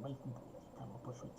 Хавать будет, там мы пошутили.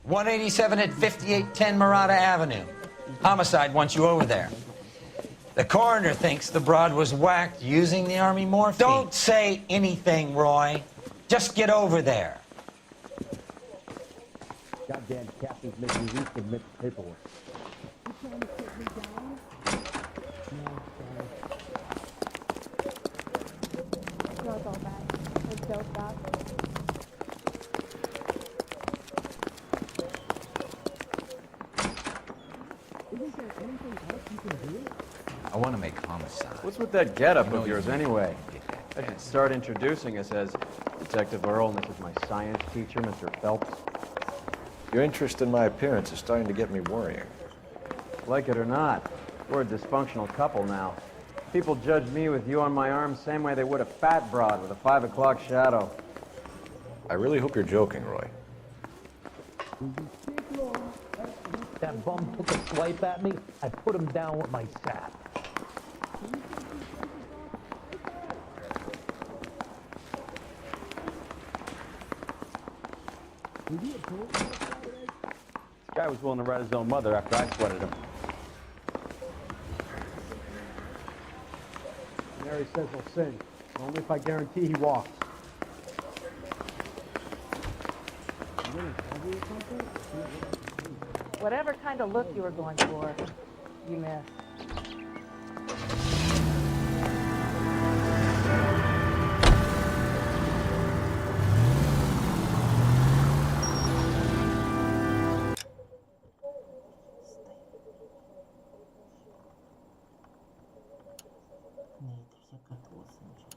.187 at 5810 Murata Avenue. Homicide wants you over there. The coroner thinks the broad was whacked using the army morphine. Don't say anything, Roy. Just get over there. Goddamn captain's making me resubmit the paperwork. You trying to put me down? No, sorry. No, it's all bad. It's so bad. Isn't there anything else you can do? I want to make homicide. What's with that getup of yours anyway? I should start introducing us as Detective Earl, and this is my science teacher, Mr. Phelps. Your interest in my appearance is starting to get me worrying. Like it or not, we're a dysfunctional couple now. People judge me with you on my arm same way they would a fat broad with a 5 o'clock shadow. I really hope you're joking, Roy. That bum took a swipe at me. I put him down with my sap. This guy was willing to rat his own mother after I sweated him. Mary says he'll sing, only if I guarantee he walks. Whatever kind of look you were going for, you missed. Не, это вся катался начался.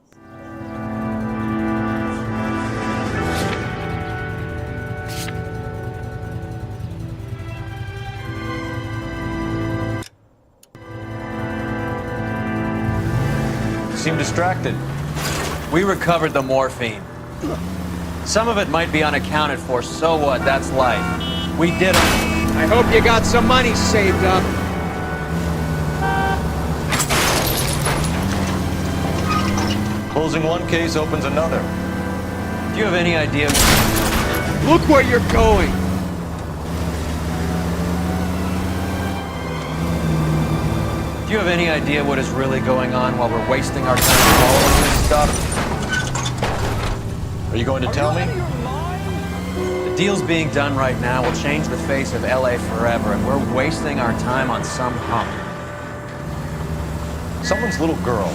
Seem distracted. We recovered the morphine. Some of it might be unaccounted for, so what? That's life. We did it. I hope you got some money saved up. Closing one case opens another. Do you have any idea? Look where you're going. Do you have any idea what is really going on while we're wasting our time following this stuff? Are you going to tell me? The deals being done right now will change the face of L.A. forever, and we're wasting our time on some hump. Someone's little girl.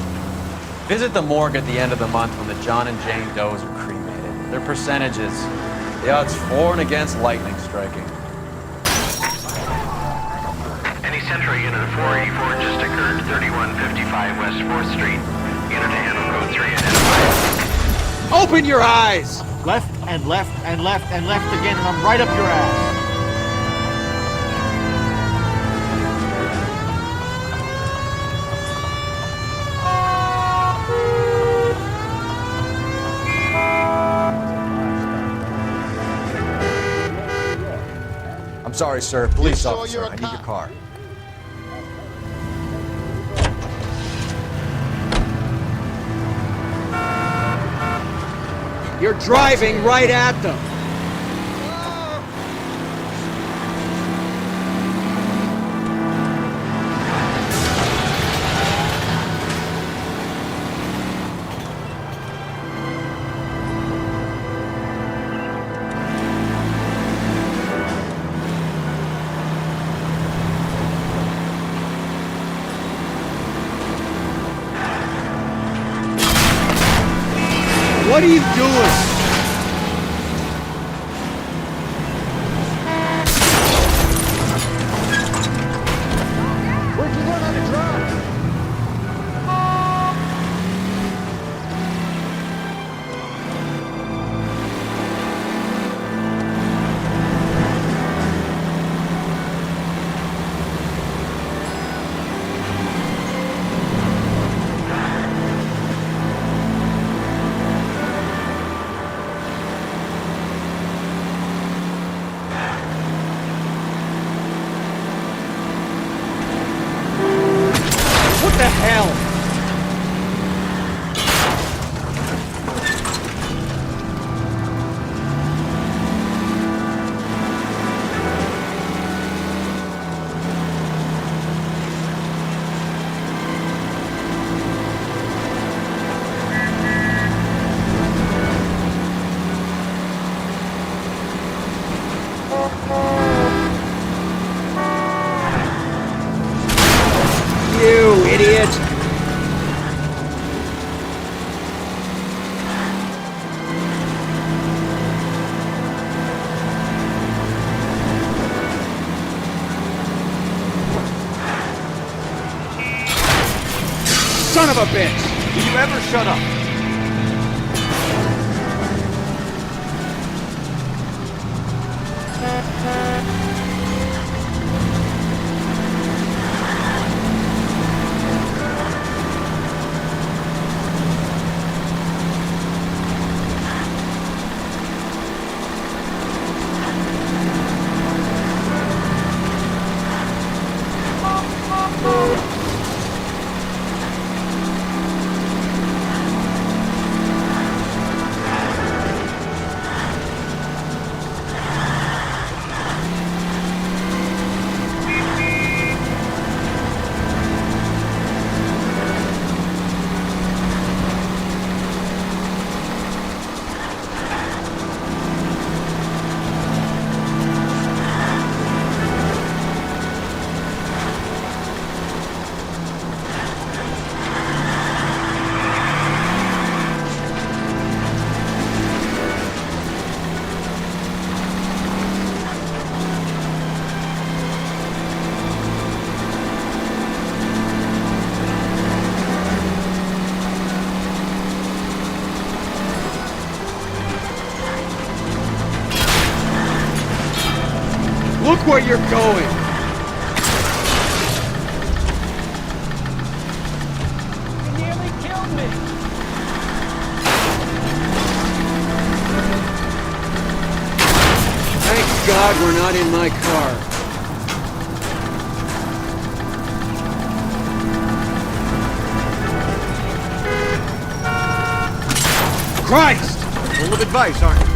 Visit the morgue at the end of the month when the John and Jane Does are cremated. Their percentages. The odds for and against lightning striking. Any Central Unit of 484 just occurred, 3155 West 4th Street. Unit to handle code 3 identified. Open your eyes! Left and left and left and left again, and I'm right up your ass. I'm sorry, sir. Police officer. I need your car. You're driving right at them. are you doing? Where'd you learn how to drive? What the hell? You idiot! Son of a bitch! Do you ever shut up? Look where you're going! You nearly killed me! Thank God we're not in my car. Christ! Full of advice, aren't you?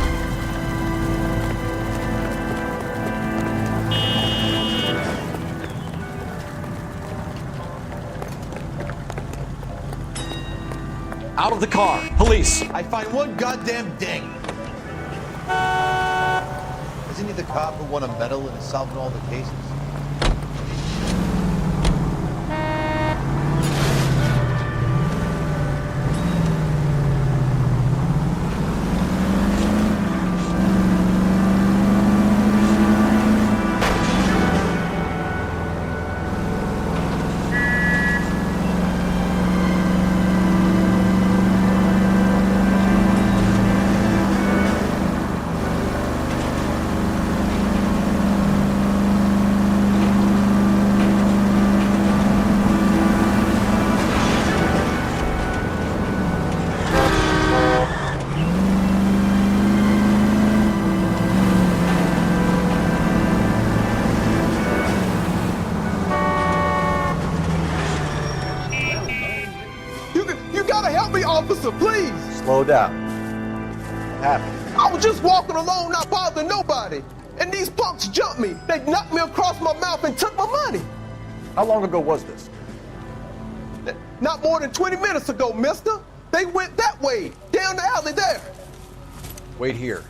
Out of the car. Police. I find one goddamn ding. Isn't he the cop who won a medal and is solving all the cases? Officer, please! Slow down. What happened? I was just walking along, not bothering nobody. And these punks jumped me. They knocked me across my mouth and took my money. How long ago was this? Not more than 20 minutes ago, mister. They went that way, down the alley there. Wait here.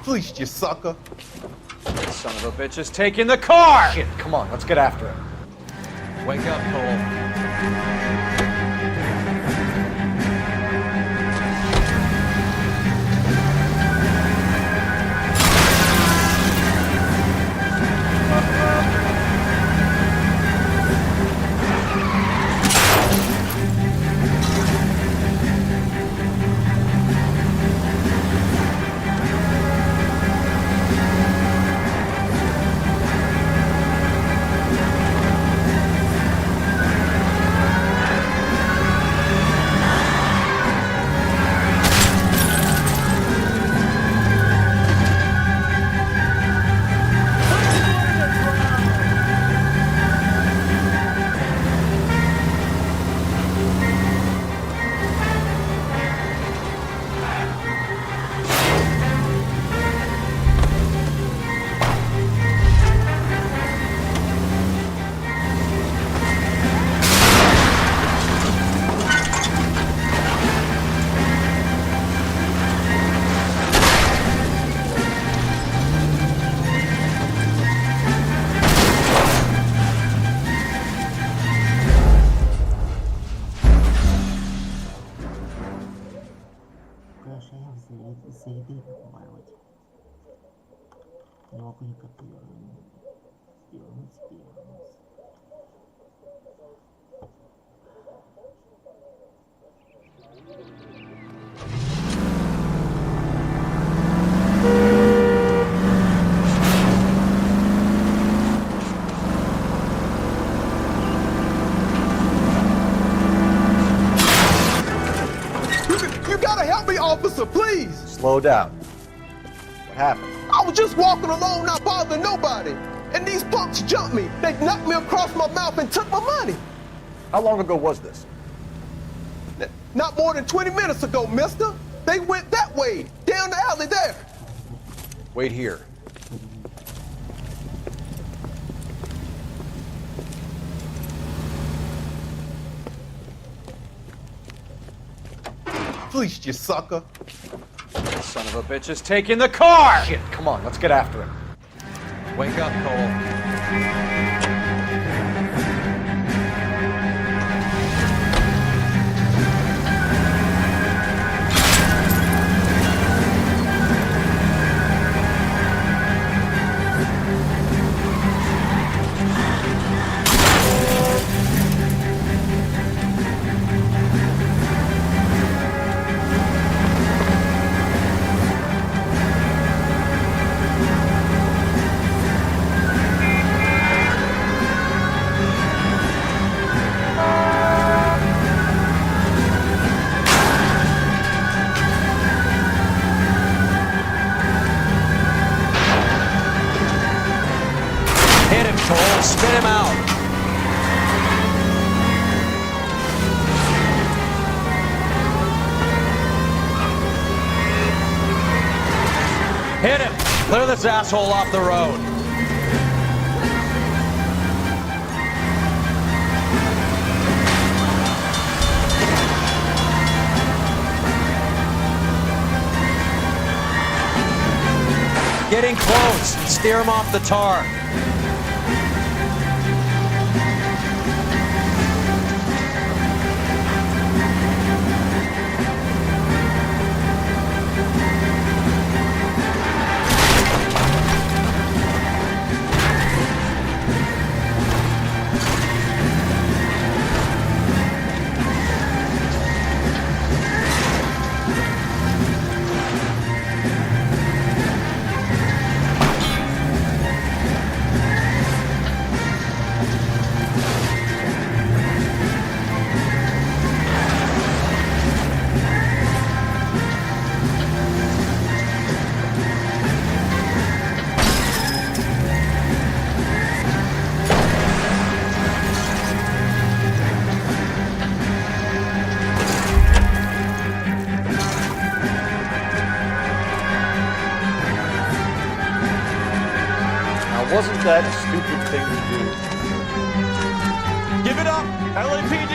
Fleeced you, sucker. Son of a bitch is taking the car! Shit, come on, let's get after him. Wake up, Cole. заеды побороть. Не могу никак перевернуться. You gotta help me, officer, please! Slow down. What happened? I was just walking along, not bothering nobody. And these punks jumped me. They knocked me across my mouth and took my money. How long ago was this? Not more than 20 minutes ago, mister. They went that way, down the alley there. Wait here. Fleeced you, sucker. Son of a bitch is taking the car! Shit, come on, let's get after him. Wake up, Cole. Hit him, Cole. Spit him out. Hit him. Clear this asshole off the road. Getting close. Steer him off the tar. Wasn't that a stupid thing to do? Give it up, LAPD!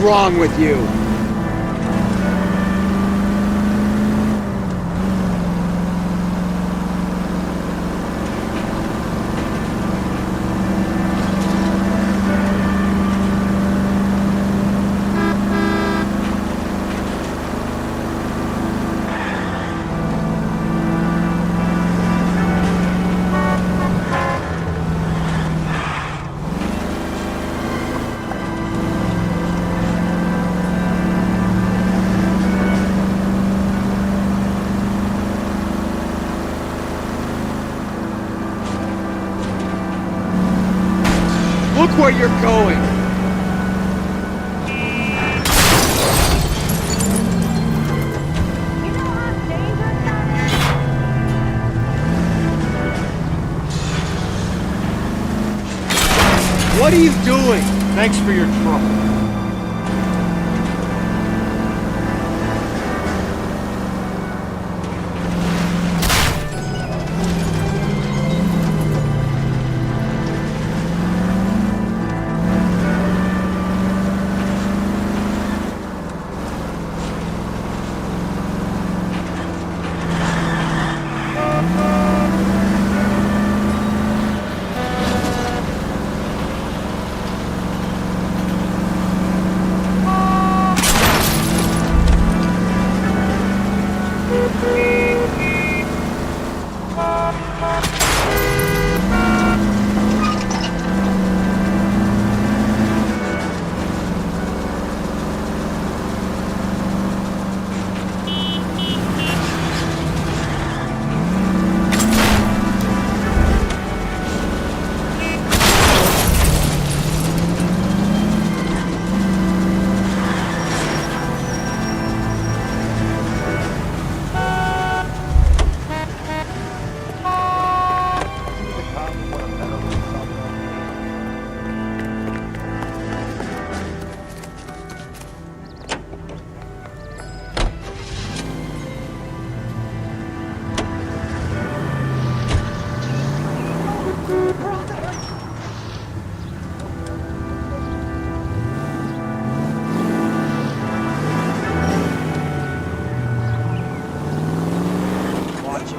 wrong with you? Look where you're going! You know how dangerous that is? What are you doing? Thanks for your trouble.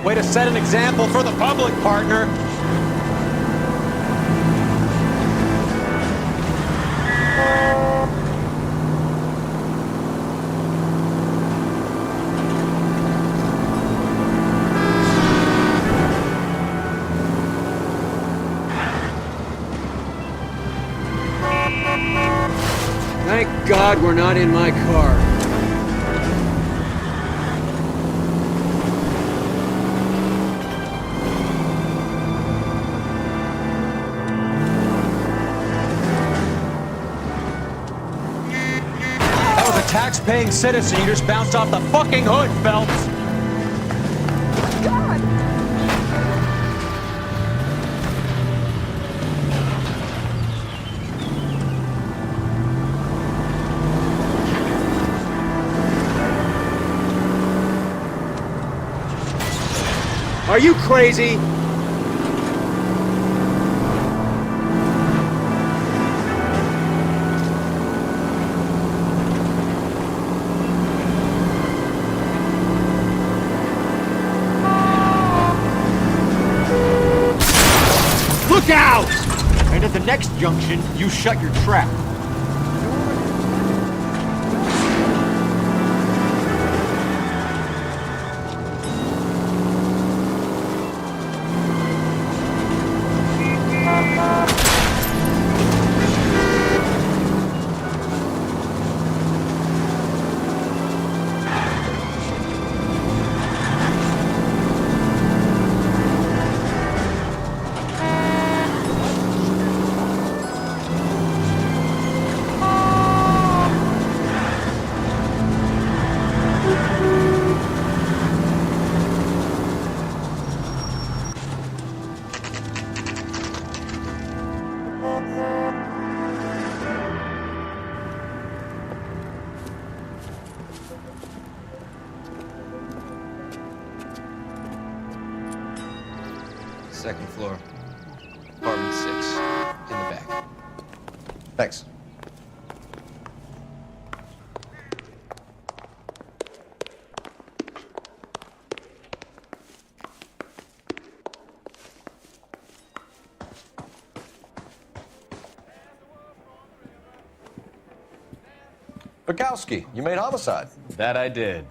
Way to set an example for the public, partner. Thank God we're not in my car. Tax-paying citizen, you just bounced off the fucking hood, Phelps! God! Are you crazy? Look out! And at the next junction, you shut your trap. Second floor. Apartment 6. In the back. Thanks. Bukowski, you made homicide. That I did.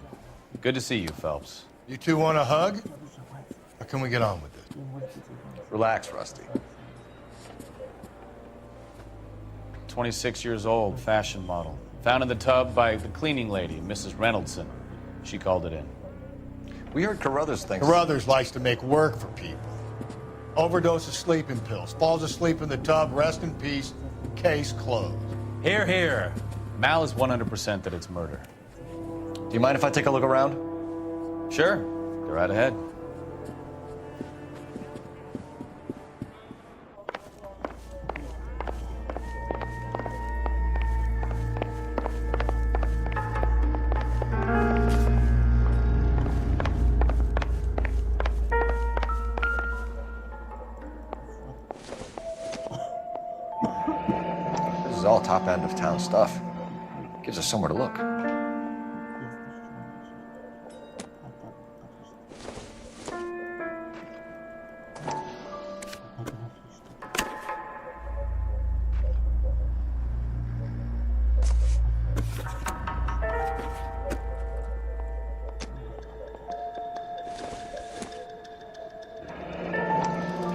Good to see you, Phelps. You two want a hug? Or can we get on with this? Relax, Rusty. 26 years old, fashion model. Found in the tub by the cleaning lady, Mrs. Reynoldson. She called it in. We heard Carruthers thinks... Carruthers likes to make work for people. Overdose of sleeping pills. Falls asleep in the tub. Rest in peace. Case closed. Here, here. Mal is 100% that it's murder. Do you mind if I take a look around? Sure. Go right ahead. This is all top end of town stuff. Gives us somewhere to look.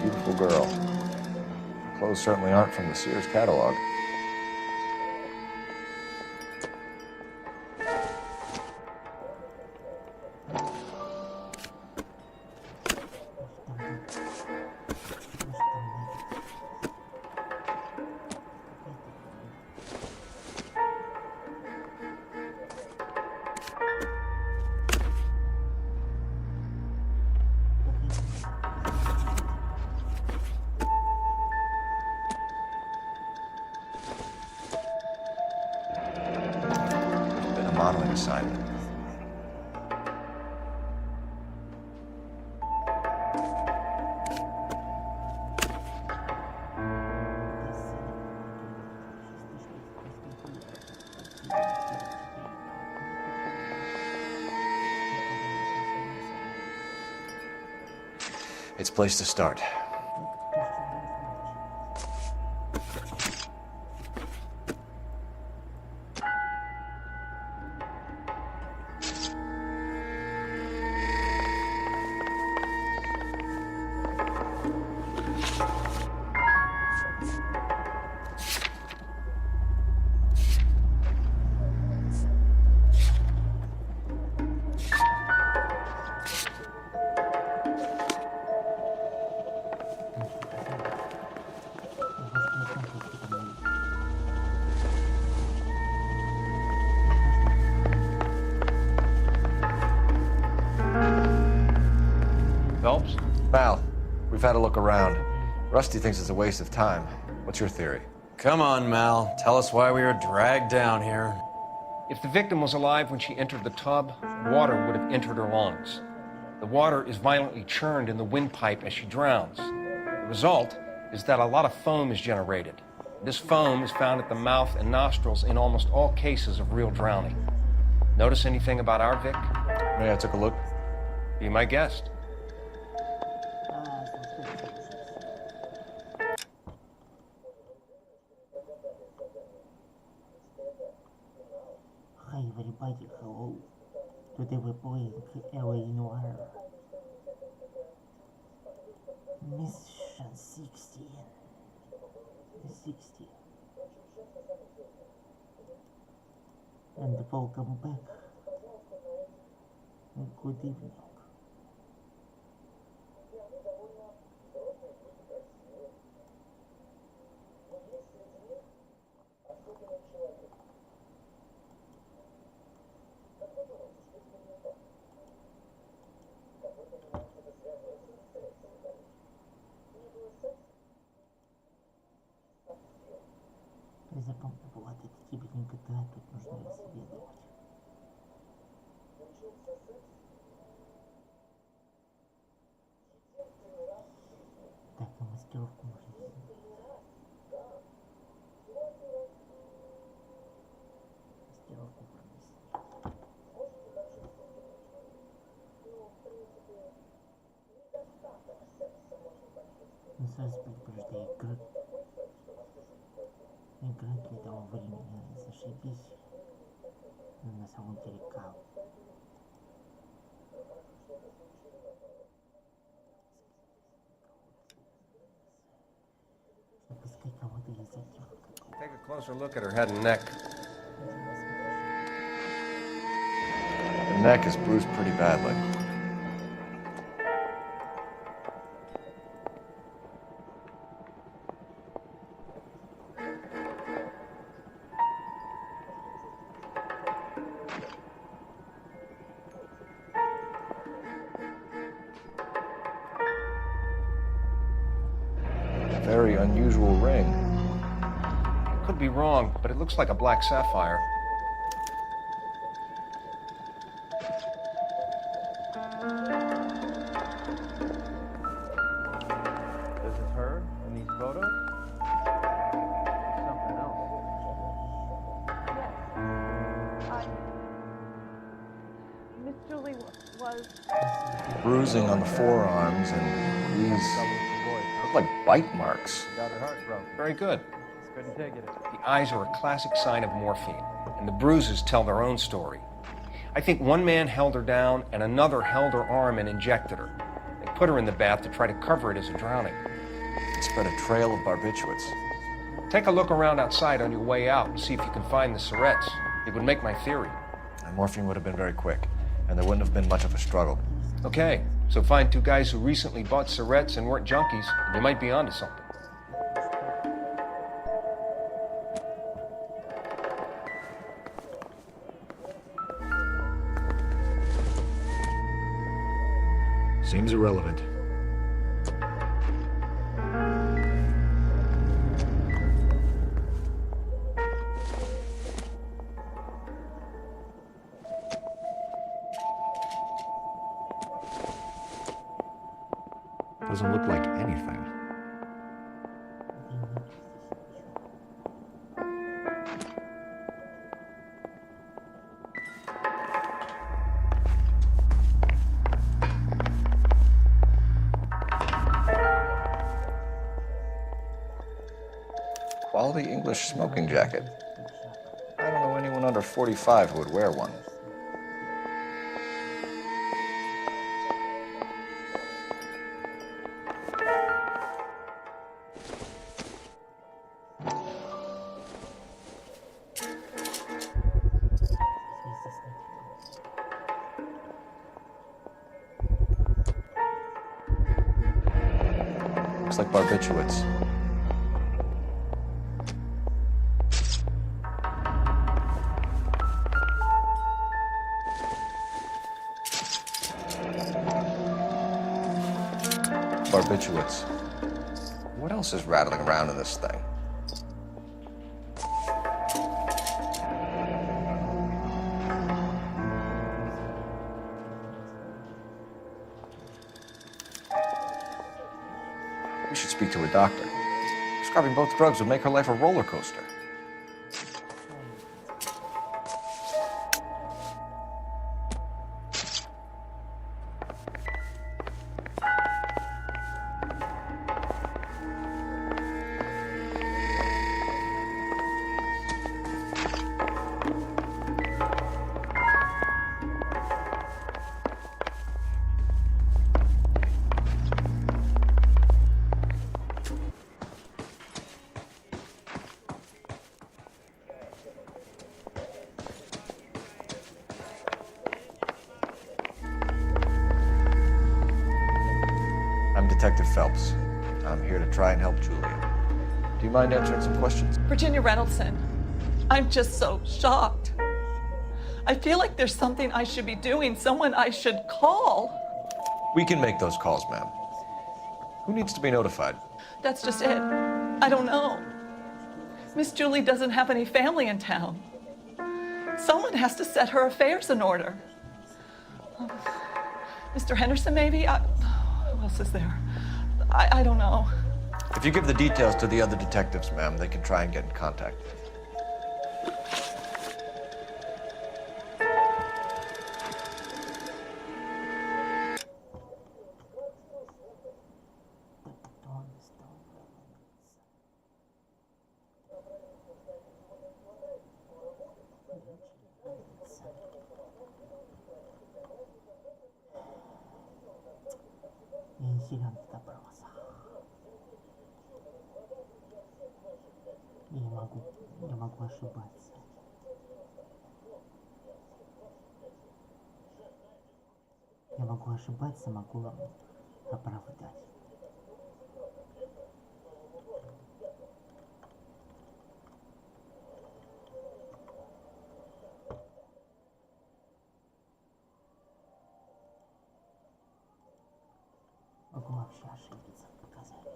Beautiful girl. Her clothes certainly aren't from the Sears catalog. Modeling assignment. It's a place to start. Phelps? Mal, we've had a look around. Rusty thinks it's a waste of time. What's your theory? Come on, Mal. Tell us why we were dragged down here. If the victim was alive when she entered the tub, water would have entered her lungs. The water is violently churned in the windpipe as she drowns. The result is that a lot of foam is generated. This foam is found at the mouth and nostrils in almost all cases of real drowning. Notice anything about our Vic? May I take a look? Be my guest. Hi everybody, hello. Today we're playing L.A Noire. Mission 16. And welcome back. And good evening. Я запомнил, вот это тебе не GTA, тут нужно исследовать. Так, а маскировку можно снять. Маскировку можно снять. Ну, suspect прежде игры. Играть для того времени, зашибись. Closer look at her head and neck. The neck is bruised pretty badly. Very unusual ring. Could be wrong, but it looks like a black sapphire. This is her in these photos? Something else. Miss Julie was... Bruising on the forearms, and these look like bite marks. Got her heart broke. Very good. Couldn't take it. The eyes are a classic sign of morphine, and the bruises tell their own story. I think one man held her down, and another held her arm and injected her. They put her in the bath to try to cover it as a drowning. It spread a trail of barbiturates. Take a look around outside on your way out and see if you can find the syrettes. It would make my theory. And morphine would have been very quick, and there wouldn't have been much of a struggle. Okay, so find two guys who recently bought syrettes and weren't junkies, and you might be onto something. Seems irrelevant. Doesn't look like anything. Quality English smoking jacket. I don't know anyone under 45 who would wear one. Looks like barbiturates. Barbiturates. What else is rattling around in this thing? We should speak to a doctor. Prescribing both drugs would make her life a roller coaster. I'm Detective Phelps. I'm here to try and help Julia. Do you mind answering some questions? Virginia Reynoldson, I'm just so shocked. I feel like there's something I should be doing, someone I should call. We can make those calls, ma'am. Who needs to be notified? That's just it. I don't know. Miss Julie doesn't have any family in town. Someone has to set her affairs in order. Mr. Henderson, maybe? Who else is there? I don't know. If you give the details to the other detectives, ma'am, they can try and get in contact. 시간 다 벌어서 2만 могу ошибаться. Я могу ошибаться, могу оправдать. Могу вообще ошибиться в показаниях.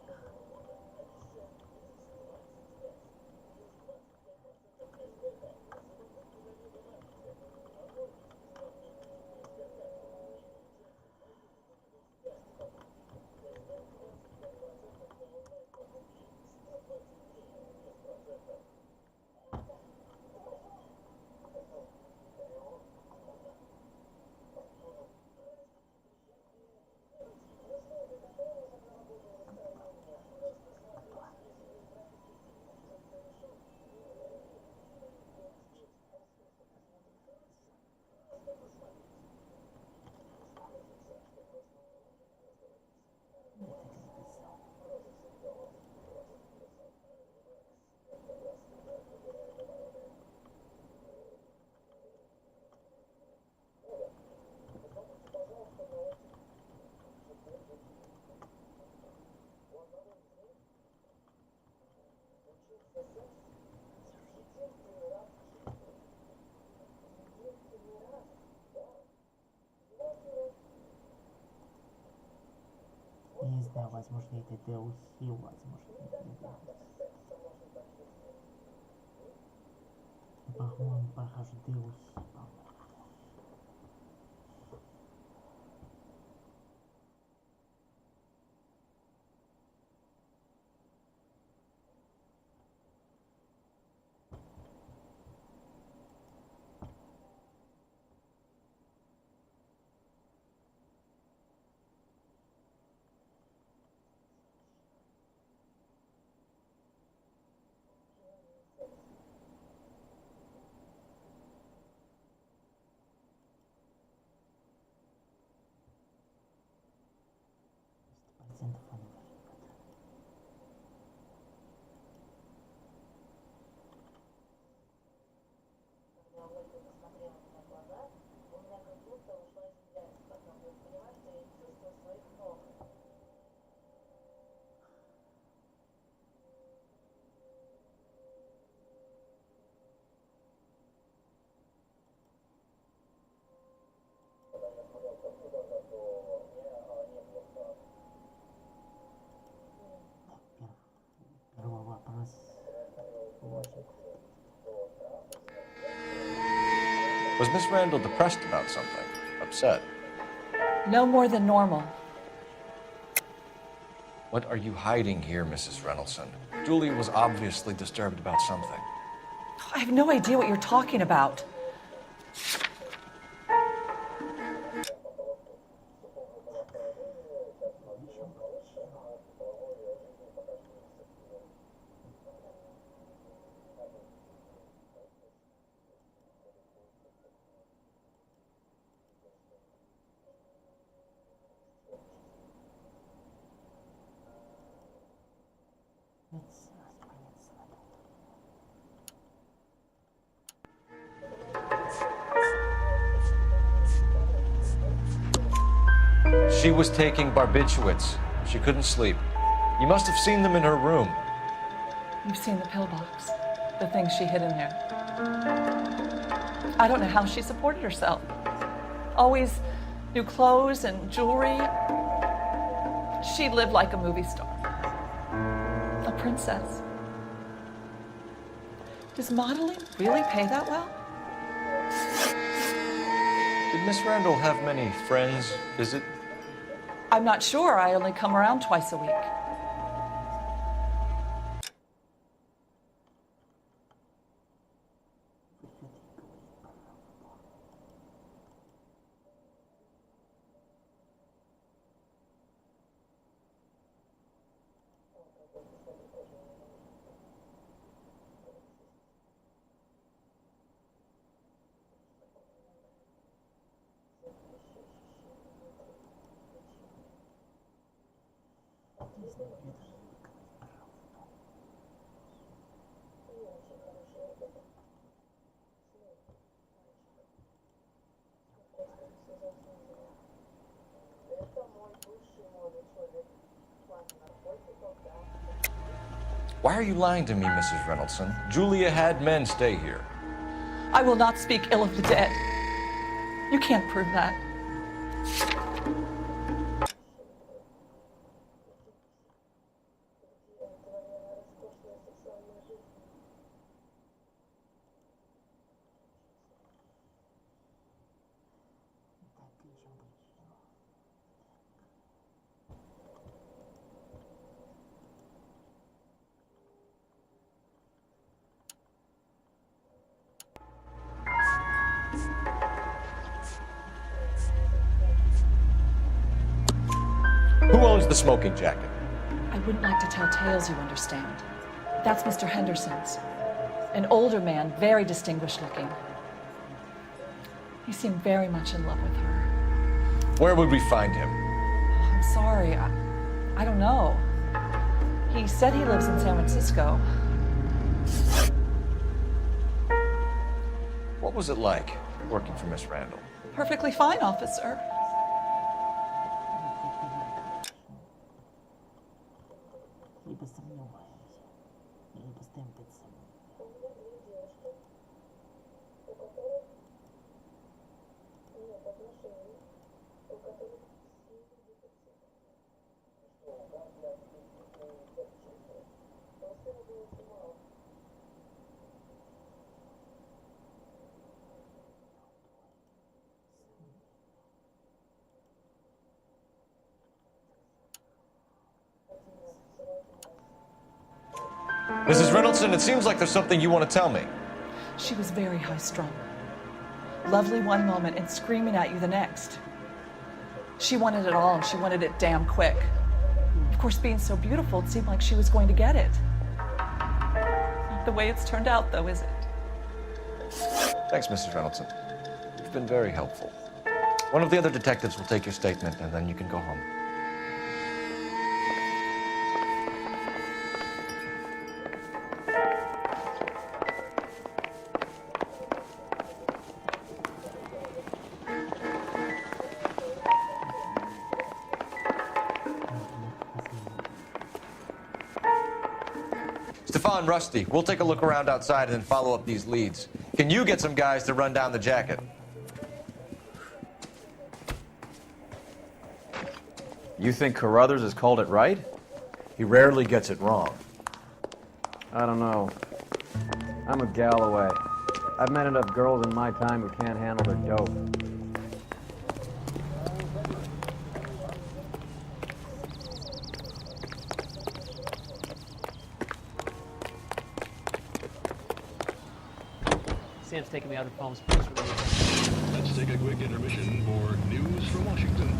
Не знаю, возможно, это DLC, возможно, это не DLC. По-моему, прохожу DLC, по-моему. Первый вопрос. Was Miss Randall depressed about something? Upset? No more than normal. What are you hiding here, Mrs. Reynolds? Julia was obviously disturbed about something. I have no idea what you're talking about. She was taking barbiturates. She couldn't sleep. You must have seen them in her room. You've seen the pillbox, the things she hid in there. I don't know how she supported herself. Always new clothes and jewelry. She lived like a movie star. A princess. Does modeling really pay that well? Did Miss Randall have many friends visit? I'm not sure. I only come around twice a week. Why are you lying to me, Mrs. Reynoldson? Julia had men stay here. I will not speak ill of the dead. You can't prove that. Who owns the smoking jacket? I wouldn't like to tell tales, you understand. That's Mr. Henderson's. An older man, very distinguished looking. He seemed very much in love with her. Where would we find him? I'm sorry, I don't know. He said he lives in San Francisco. What was it like working for Miss Randall? Perfectly fine, officer. Либо сомневаемся, либо ставим под сомнение. Mrs. Reynoldson, it seems like there's something you want to tell me. She was very high-strung. Lovely one moment and screaming at you the next. She wanted it all, and she wanted it damn quick. Of course, being so beautiful, it seemed like she was going to get it. Not the way it's turned out, though, is it? Thanks, Mrs. Reynoldson. You've been very helpful. One of the other detectives will take your statement, and then you can go home. Stefan, Rusty, we'll take a look around outside and then follow up these leads. Can you get some guys to run down the jacket? You think Carruthers has called it right? He rarely gets it wrong. I don't know. I'm a Galloway. I've met enough girls in my time who can't handle their dope. Sam's taking me out of Palm Springs for the weekend. Let's take a quick intermission for news from Washington.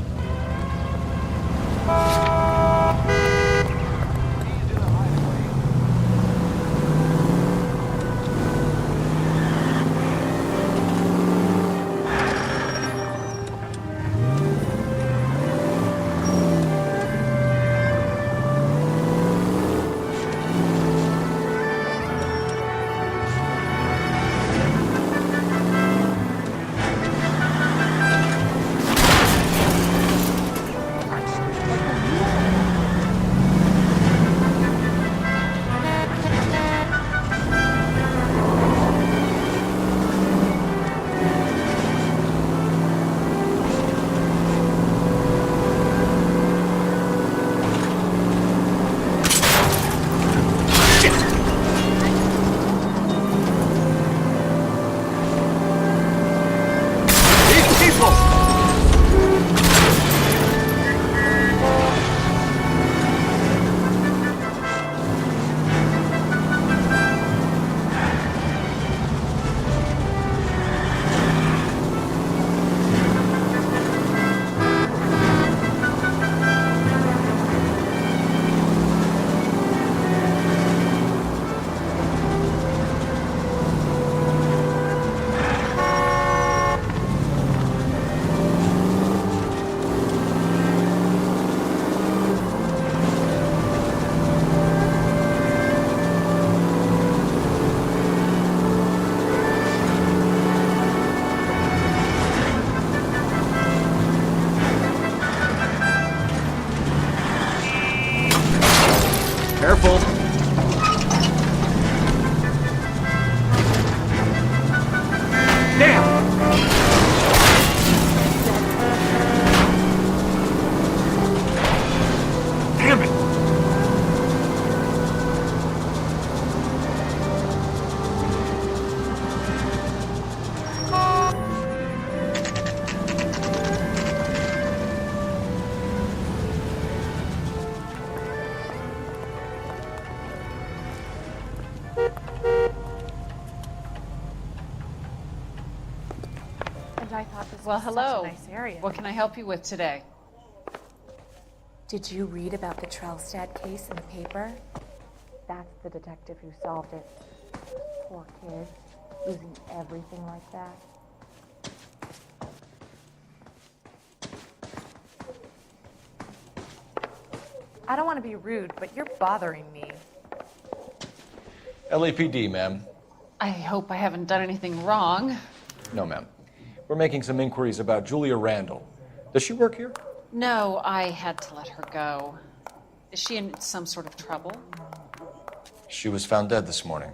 Well, hello. Such a nice area. What can I help you with today? Did you read about the Trellstad case in the paper? That's the detective who solved it. Poor kid, losing everything like that. I don't want to be rude, but you're bothering me. LAPD, ma'am. I hope I haven't done anything wrong. No, ma'am. We're making some inquiries about Julia Randall. Does she work here? No, I had to let her go. Is she in some sort of trouble? She was found dead this morning.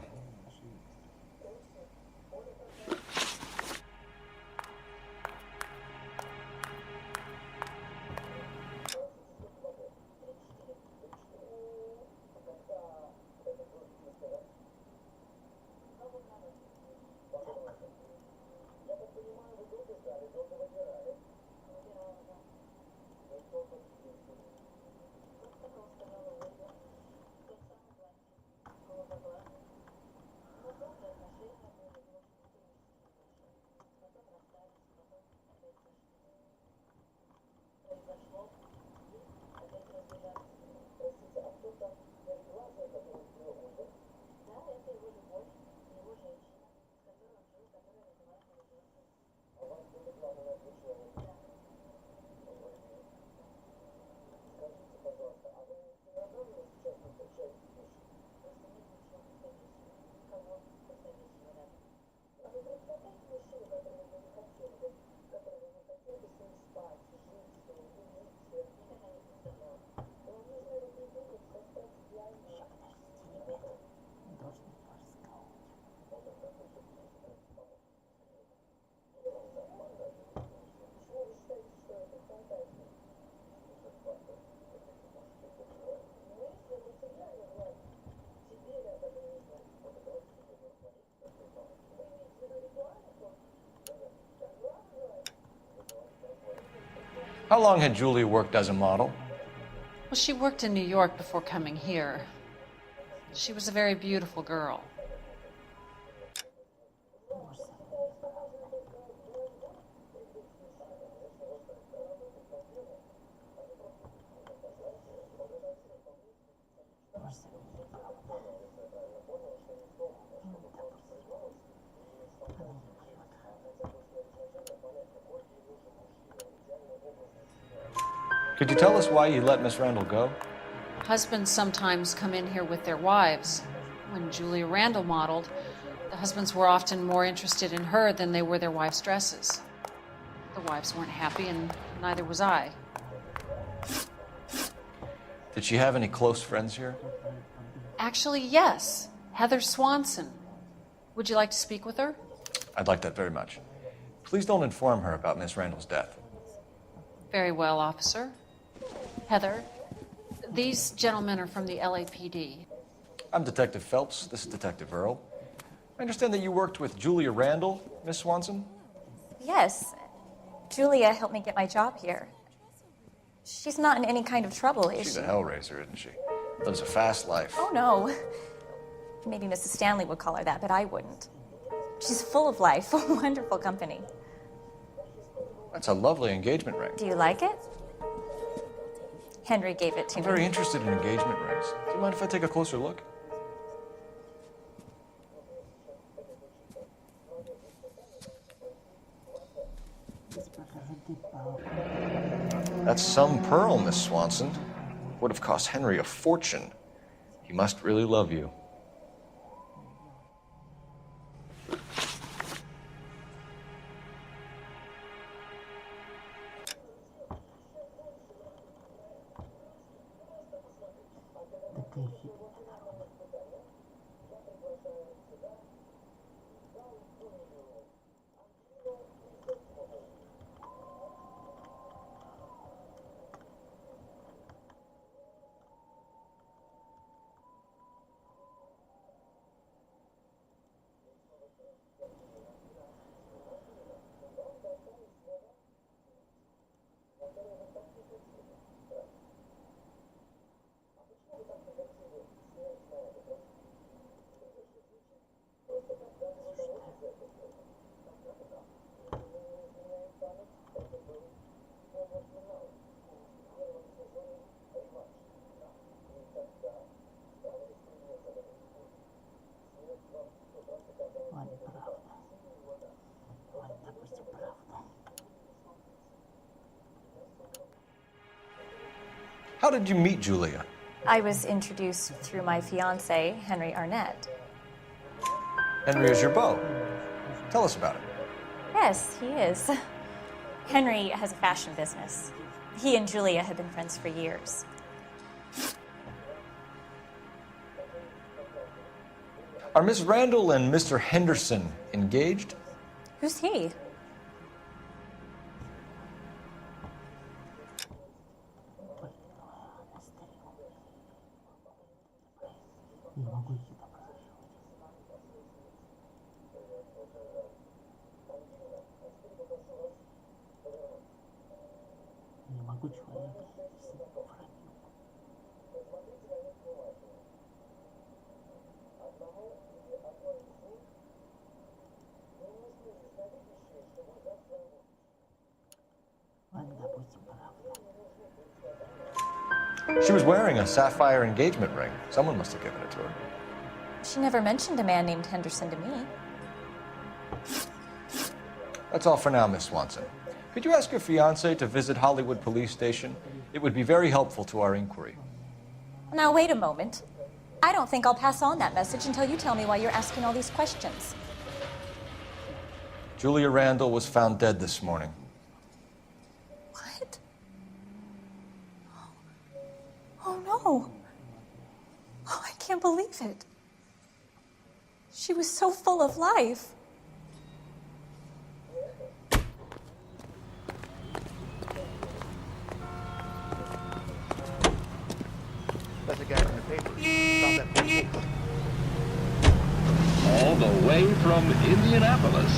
How long had Julia worked as a model? Well, she worked in New York before coming here. She was a very beautiful girl. Could you tell us why you let Miss Randall go? Husbands sometimes come in here with their wives. When Julia Randall modeled, the husbands were often more interested in her than they were their wives' dresses. The wives weren't happy, and neither was I. Did she have any close friends here? Actually, yes. Heather Swanson. Would you like to speak with her? I'd like that very much. Please don't inform her about Miss Randall's death. Very well, officer. Heather, these gentlemen are from the LAPD. I'm Detective Phelps. This is Detective Earl. I understand that you worked with Julia Randall, Miss Swanson? Yes. Julia helped me get my job here. She's not in any kind of trouble, is she? She's a hellraiser, isn't she? Lives a fast life. Oh, no. Maybe Mrs. Stanley would call her that, but I wouldn't. She's full of life, a wonderful company. That's a lovely engagement ring. Do you like it? Henry gave it to I'm me. very interested in engagement rings. Do you mind if I take a closer look? That's some pearl, Miss Swanson. Would have cost Henry a fortune. He must really love you. How did you meet Julia? I was introduced through my fiance, Henry Arnett. Henry is your beau. Tell us about it. Yes, he is. Henry has a fashion business. He and Julia have been friends for years. Are Miss Randall and Mr. Henderson engaged? Who's he? Не могу их сюда просаживать. Не могу человека себе вранью. Ладно, допустим, правда. She was wearing a sapphire engagement ring. Someone must have given it to her. She never mentioned a man named Henderson to me. That's all for now, Miss Swanson. Could you ask your fiancé to visit Hollywood Police Station? It would be very helpful to our inquiry. Now, wait a moment. I don't think I'll pass on that message until you tell me why you're asking all these questions. Julia Randall was found dead this morning. What? Oh, no. Oh, I can't believe it. She was so full of life. That's a guy from the paper. Found that paper. All the way from Indianapolis.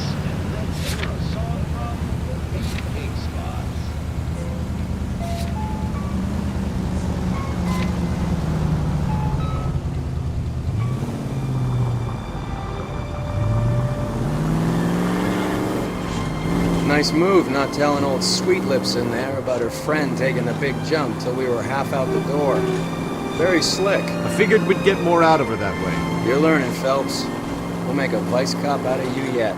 Nice move not telling old Sweet Lips in there about her friend taking the big jump till we were half out the door. Very slick. I figured we'd get more out of her that way. You're learning, Phelps. We'll make a vice cop out of you yet.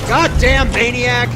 Goddamn maniac!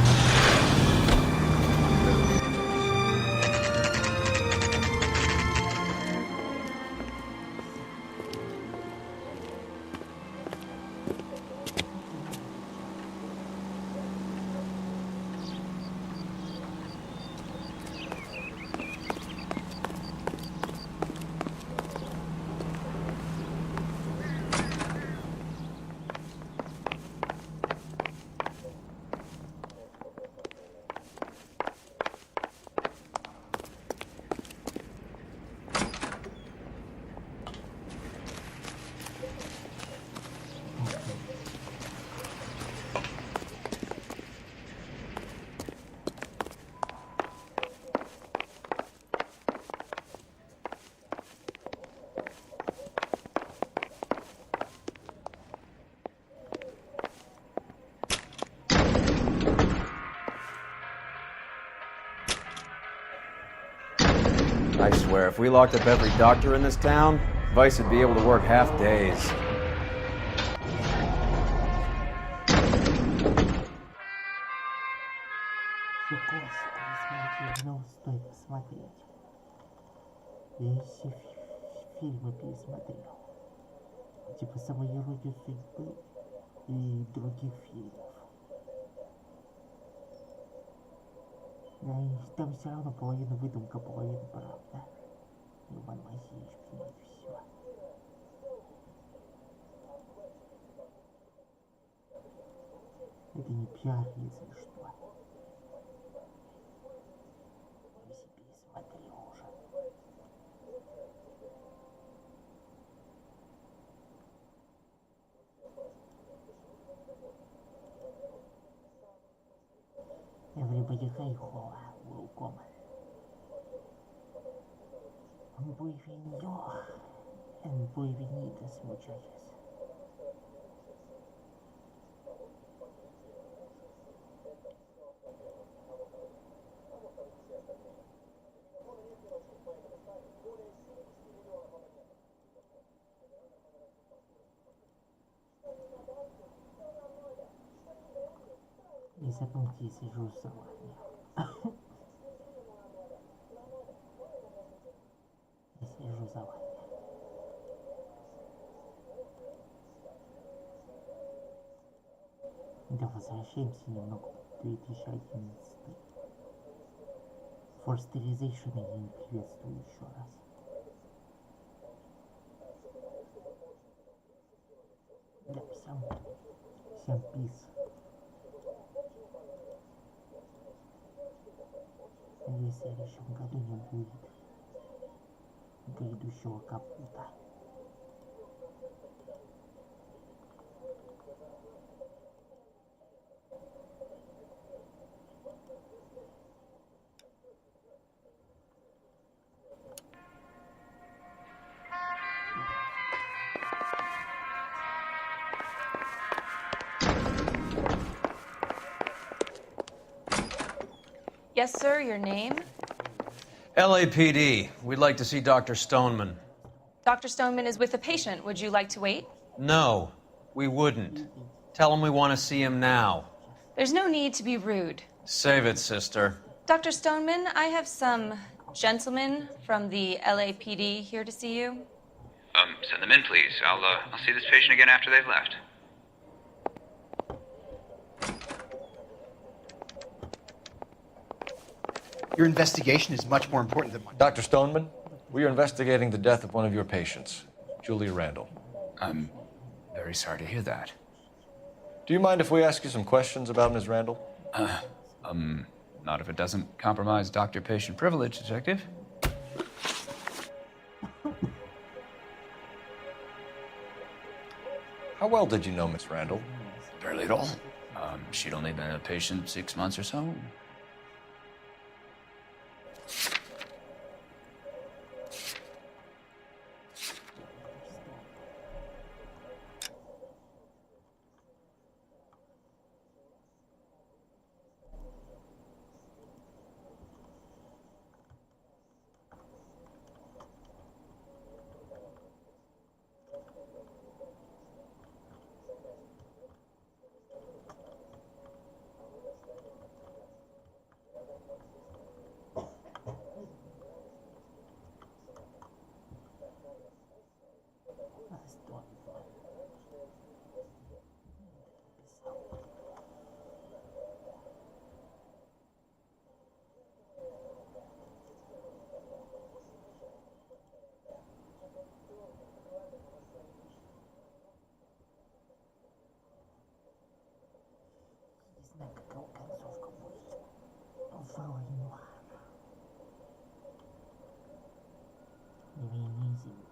I swear, if we locked up every doctor in this town, Vice would be able to work half days. Все классно, смотрю, стоит посмотреть. Я все фильмы пересмотрел. Типа «Самоиронию судьбы» и других фильмов. Там все равно половина выдумка, половина правда. Иван Васильевич, понимаете, все. Это не пиар, если что. Я все пересмотрел уже. Everybody hi ho, welcome. Bienvenido and bienvenidos muchachos. И запомните, сижу с собой. Я сижу за вами. Да, возвращаемся немного в 2011. Форстеризейшн я не приветствую еще раз. Да, всем пис. Надеюсь, в следующем году не будет грядущего капута. Yes, sir, your name? LAPD. We'd like to see Dr. Stoneman. Dr. Stoneman is with a patient. Would you like to wait? No, we wouldn't. Tell him we want to see him now. There's no need to be rude. Save it, sister. Dr. Stoneman, I have some gentlemen from the LAPD here to see you. Send them in, please. I'll see this patient again after they've left. Your investigation is much more important than mine. Dr. Stoneman, we are investigating the death of one of your patients, Julia Randall. I'm very sorry to hear that. Do you mind if we ask you some questions about Ms. Randall? Not if it doesn't compromise doctor-patient privilege, Detective. How well did you know Miss Randall? Barely at all. She'd only been a patient 6 months or so. L.A Noire. Мне неизвестно.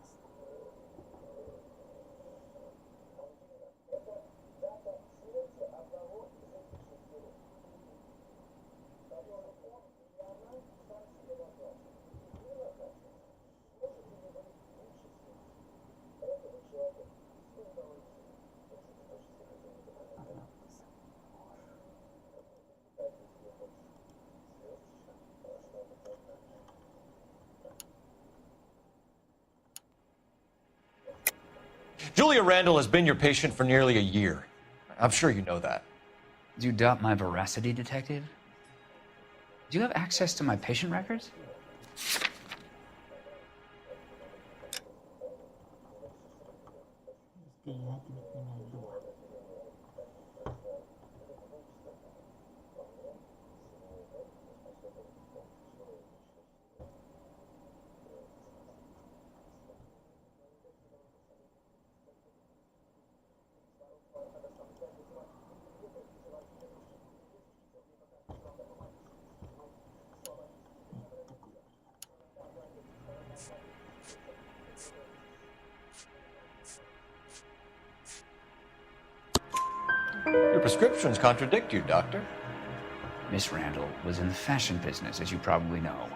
Julia Randall has been your patient for nearly a year. I'm sure you know that. Do you doubt my veracity, Detective? Do you have access to my patient records? Your prescriptions contradict you, Doctor. Miss Randall was in the fashion business, as you probably know.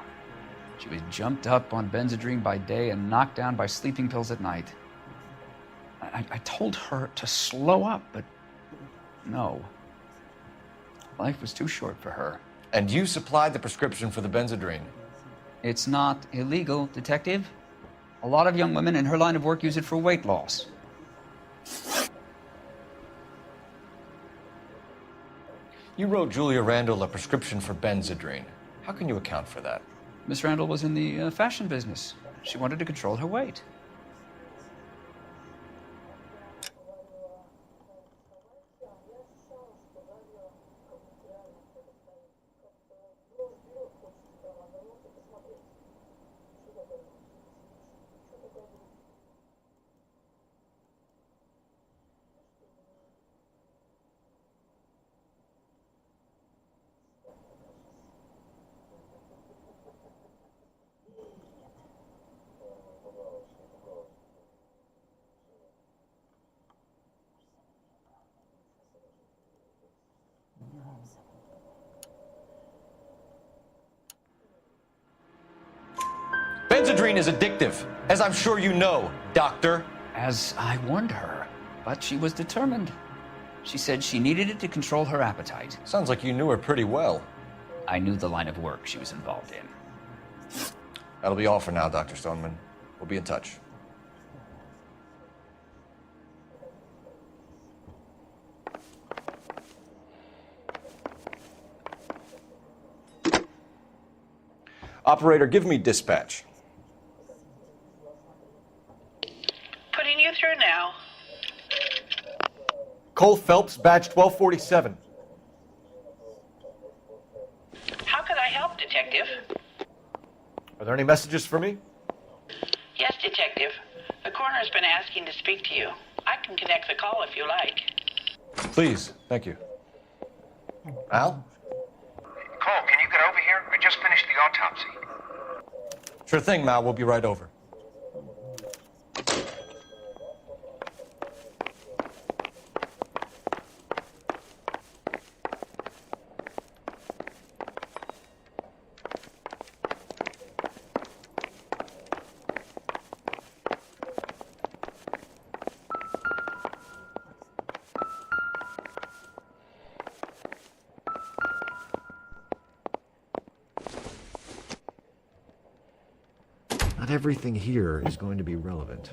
She was jumped up on Benzedrine by day and knocked down by sleeping pills at night. I told her to slow up, but no. Life was too short for her. And you supplied the prescription for the Benzedrine? It's not illegal, Detective. A lot of young women in her line of work use it for weight loss. You wrote Julia Randall a prescription for Benzedrine. How can you account for that? Miss Randall was in the fashion business. She wanted to control her weight. Benzedrine is addictive, as I'm sure you know, Doctor. As I warned her, but she was determined. She said she needed it to control her appetite. Sounds like you knew her pretty well. I knew the line of work she was involved in. That'll be all for now, Dr. Stoneman. We'll be in touch. Operator, give me dispatch. Putting you through now. Cole Phelps, badge 1247. How could I help, Detective? Are there any messages for me? Yes, Detective. The coroner's been asking to speak to you. I can connect the call if you like. Please, thank you. Al? Cole, can you get over here? I just finished the autopsy. Sure thing, Mal. We'll be right over. Not everything here is going to be relevant.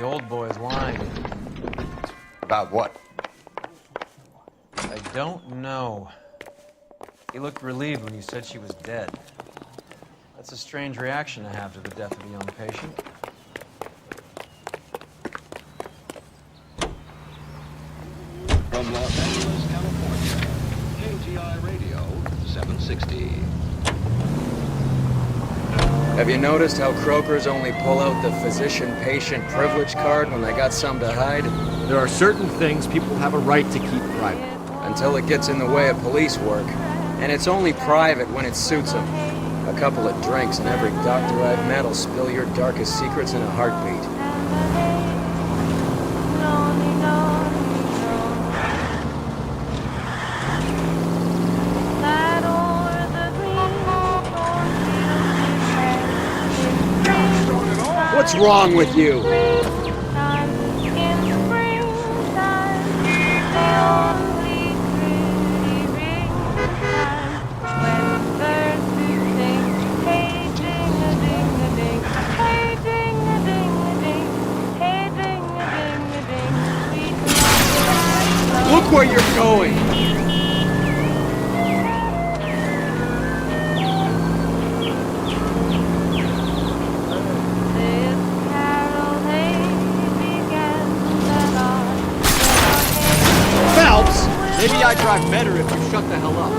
The old boy's lying. About what? I don't know. He looked relieved when you said she was dead. That's a strange reaction to have to the death of a young patient. From Los Angeles, California, KGI Radio 760. Have you noticed how Croakers only pull out the physician-patient privilege card when they got something to hide? There are certain things people have a right to keep private. Until it gets in the way of police work. And it's only private when it suits them. A couple of drinks and every doctor I've met will spill your darkest secrets in a heartbeat. What's wrong with you? Look where you're going! Phelps! Maybe I'd drive better if you shut the hell up.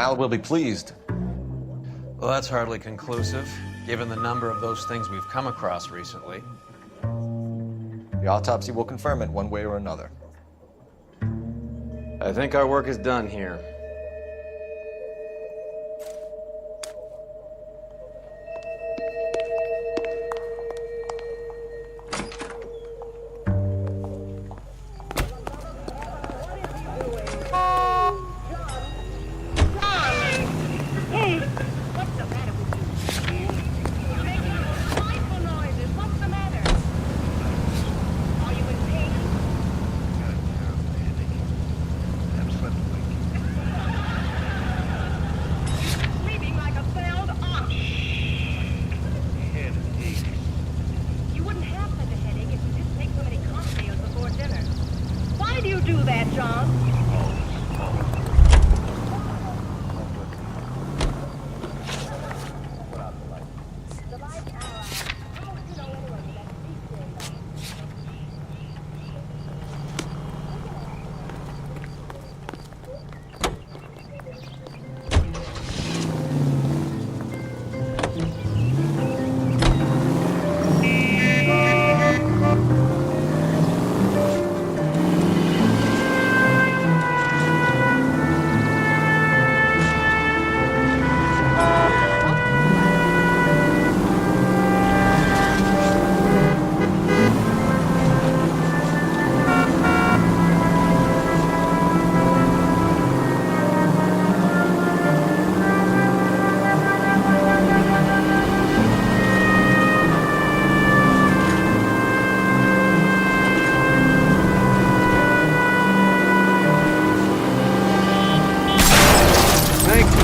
Mal will be pleased. Well, that's hardly conclusive, given the number of those things we've come across recently. The autopsy will confirm it one way or another. I think our work is done here.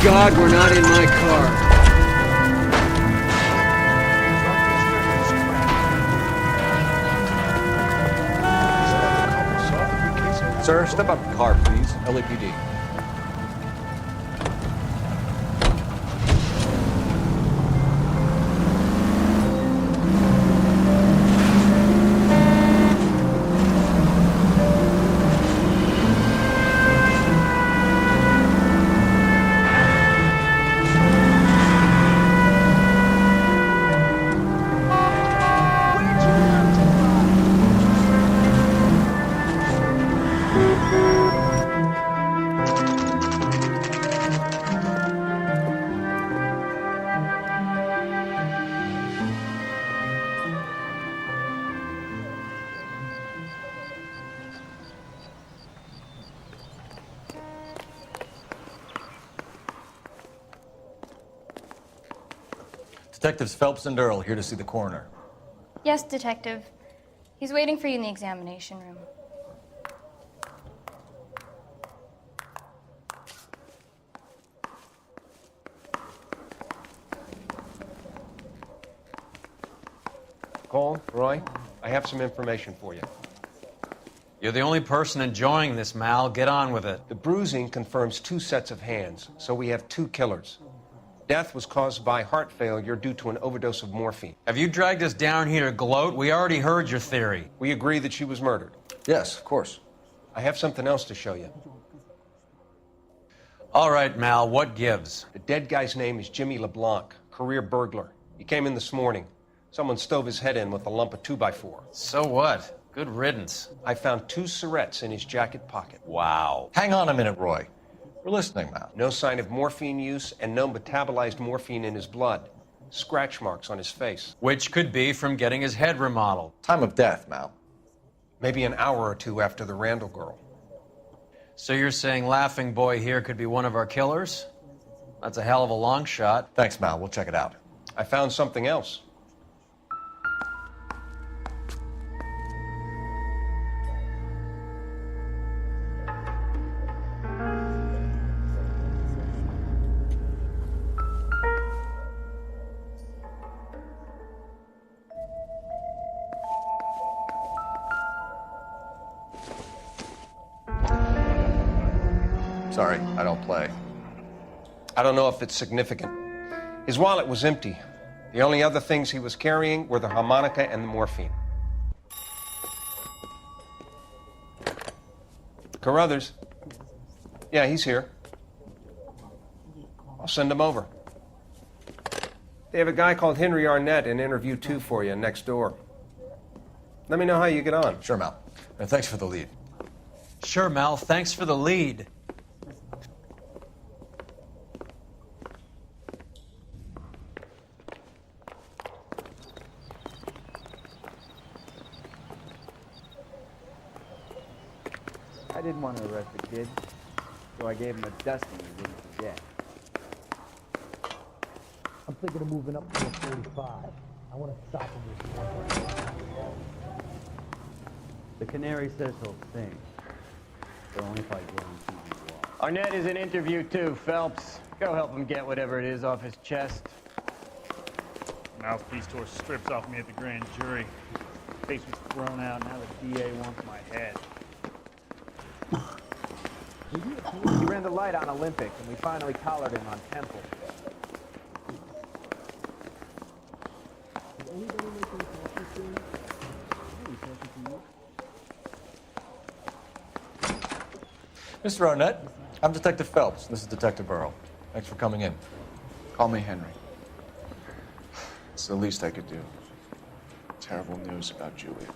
God we're not in my car. Sir, step up to the car, please. LAPD. Detectives Phelps and Earl here to see the coroner. Yes, Detective. He's waiting for you in the examination room. Cole, Roy, I have some information for you. You're the only person enjoying this, Mal. Get on with it. The bruising confirms 2 sets of hands, so we have 2 killers. Death was caused by heart failure due to an overdose of morphine. Have you dragged us down here to gloat? We already heard your theory. We agree that she was murdered. Yes, of course. I have something else to show you. All right, Mal, what gives? The dead guy's name is Jimmy LeBlanc, career burglar. He came in this morning. Someone stove his head in with a lump of 2x4. So what? Good riddance. I found 2 cigarettes in his jacket pocket. Wow. Hang on a minute, Roy. We're listening, Mal. No sign of morphine use and no metabolized morphine in his blood. Scratch marks on his face. Which could be from getting his head remodeled. Time of death, Mal. Maybe an hour or 2 after the Randall girl. So you're saying Laughing Boy here could be one of our killers? That's a hell of a long shot. Thanks, Mal. We'll check it out. I found something else. Sorry, I don't play. I don't know if it's significant. His wallet was empty. The only other things he was carrying were the harmonica and the morphine. Carruthers. Yeah, he's here. I'll send him over. They have a guy called Henry Arnett in interview 2 for you next door. Let me know how you get on. Sure, Mal. And thanks for the lead. Sure, Mal. Thanks for the lead. I didn't want to arrest the kid, so I gave him a dusting he didn't forget. I'm thinking of moving up to a 45. I want to stop him with The canary says he'll sing, but only if I guarantee he will. Arnett is in interview 2, Phelps. Go help him get whatever it is off his chest. Mouthpiece tore strips off me at the grand jury. Face was thrown out, now the DA wants my head. He ran the light on Olympic, and we finally collared him on Temple. Mr. Arnett, I'm Detective Phelps. This is Detective Burrow. Thanks for coming in. Call me Henry. It's the least I could do. Terrible news about Julia.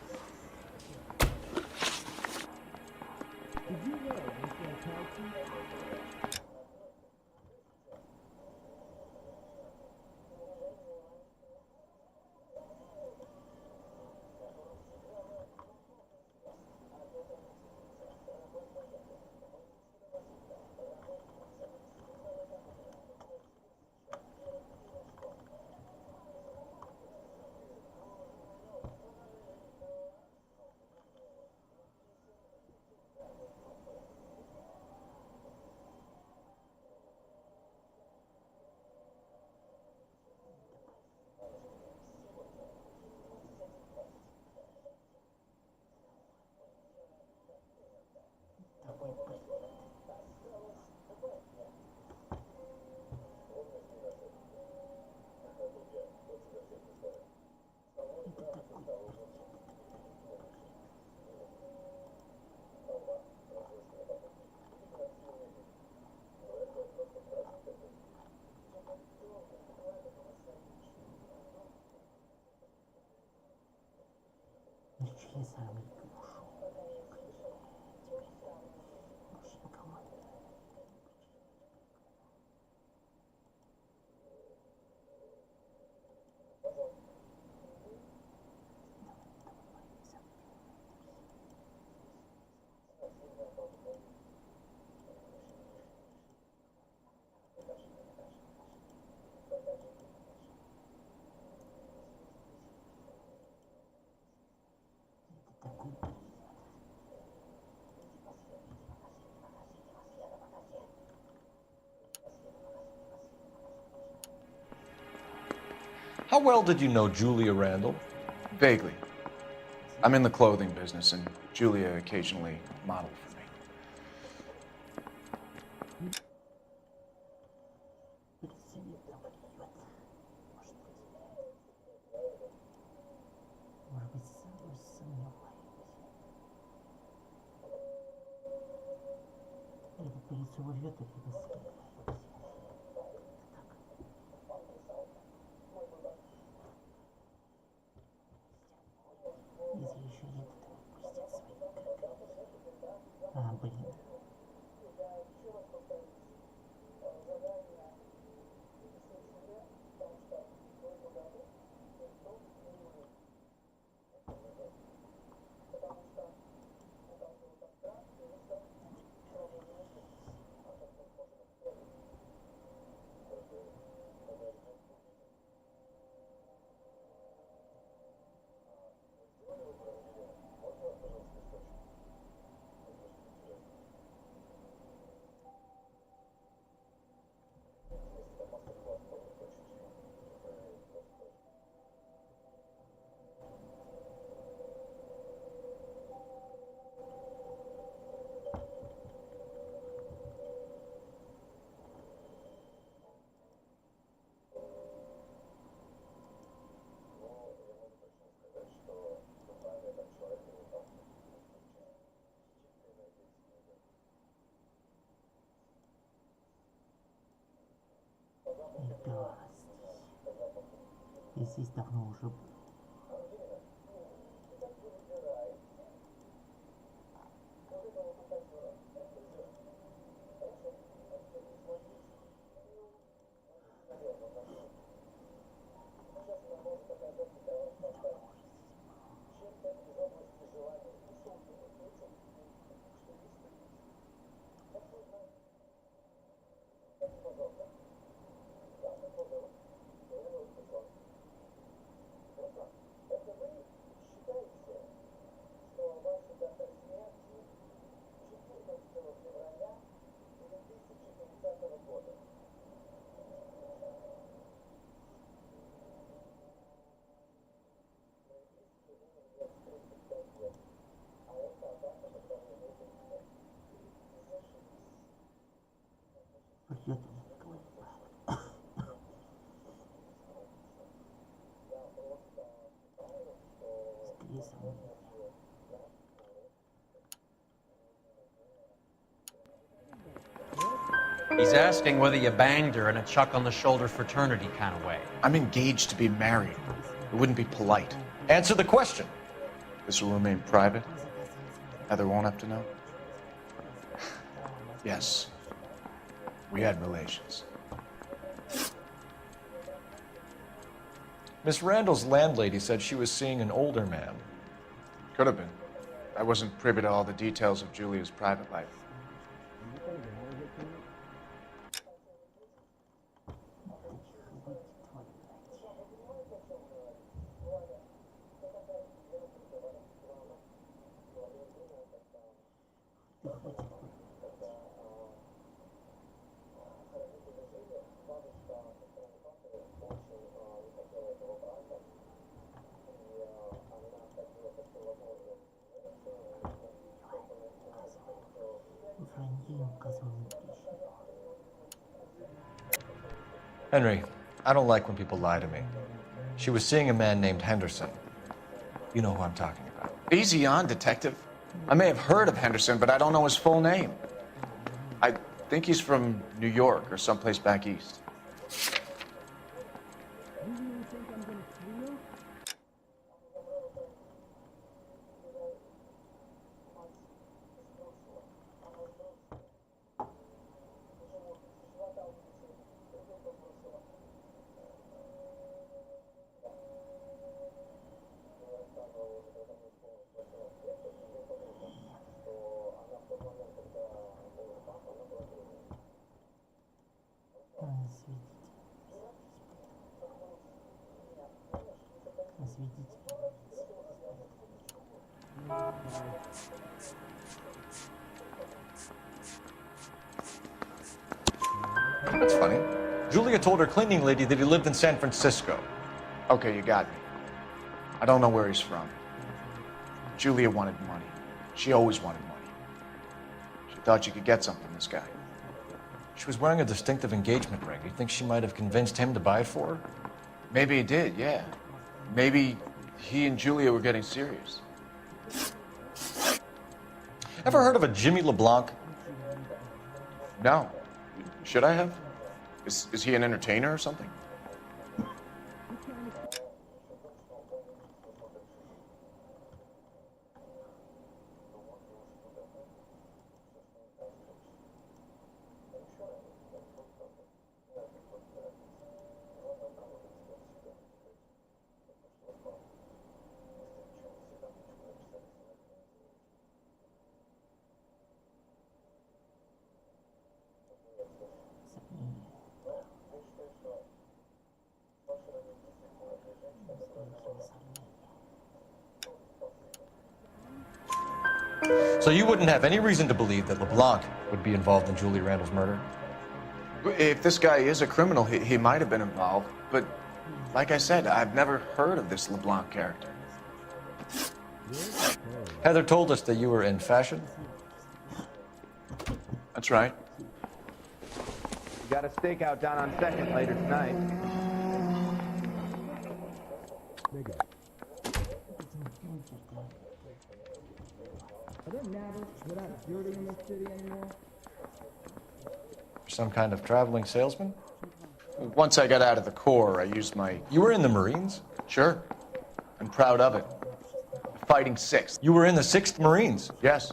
How well did you know Julia Randall? Vaguely. I'm in the clothing business, and Julia occasionally modeled for me. Полицию вовьет, и либо сомневаюсь. Если еще нет, то пустят свои как... А, блин. Да, здесь давно уже был. He's asking whether you banged her in a chuck-on-the-shoulder fraternity kind of way. I'm engaged to be married. It wouldn't be polite. Answer the question. This will remain private? Heather won't have to know? Yes. We had relations. Miss Randall's landlady said she was seeing an older man. Could have been. I wasn't privy to all the details of Julia's private life. Henry, I don't like when people lie to me. She was seeing a man named Henderson. You know who I'm talking about. Easy on, Detective. I may have heard of Henderson, but I don't know his full name. I think he's from New York or someplace back east. That's funny. Julia told her cleaning lady that he lived in San Francisco. Okay, you got me. I don't know where he's from. Julia wanted money. She always wanted money. She thought she could get something from this guy. She was wearing a distinctive engagement ring. You think she might have convinced him to buy it for her? Maybe he did, yeah. Maybe he and Julia were getting serious. Ever heard of a Jimmy LeBlanc? No. Should I have? Is he an entertainer or something? So you wouldn't have any reason to believe that LeBlanc would be involved in Julie Randall's murder? If this guy is a criminal, he might have been involved. But like I said, I've never heard of this LeBlanc character. Heather told us that you were in fashion. That's right. We got a stakeout down on 2nd later tonight. Some kind of traveling salesman? Once I got out of the Corps, I used my... You were in the Marines? Sure. I'm proud of it. Fighting 6th. You were in the 6th Marines? Yes.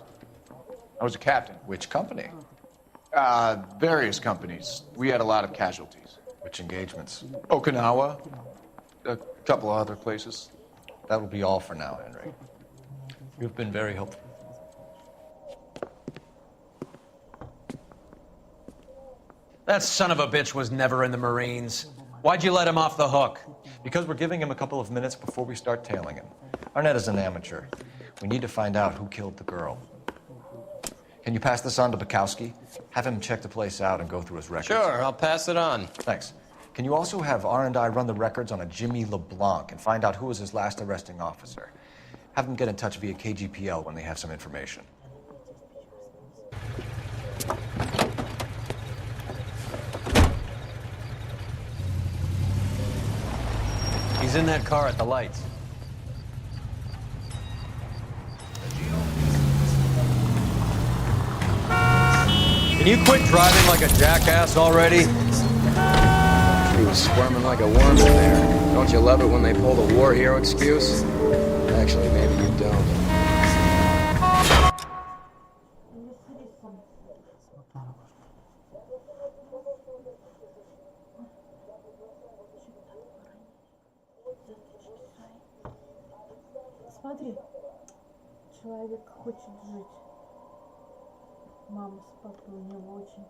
I was a captain. Which company? Various companies. We had a lot of casualties. Which engagements? Okinawa. A couple of other places. That will be all for now, Henry. You've been very helpful. That son of a bitch was never in the Marines. Why'd you let him off the hook? Because we're giving him a couple of minutes before we start tailing him. Arnett is an amateur. We need to find out who killed the girl. Can you pass this on to Bukowski? Have him check the place out and go through his records. Sure, I'll pass it on. Thanks. Can you also have R&I run the records on a Jimmy LeBlanc and find out who was his last arresting officer? Have them get in touch via KGPL when they have some information. He's in that car at the lights. Can you quit driving like a jackass already? He was squirming like a worm in there. Don't you love it when they pull the war hero excuse? Actually, maybe you don't. Смотри, человек хочет жить. Мама с папой у него очень.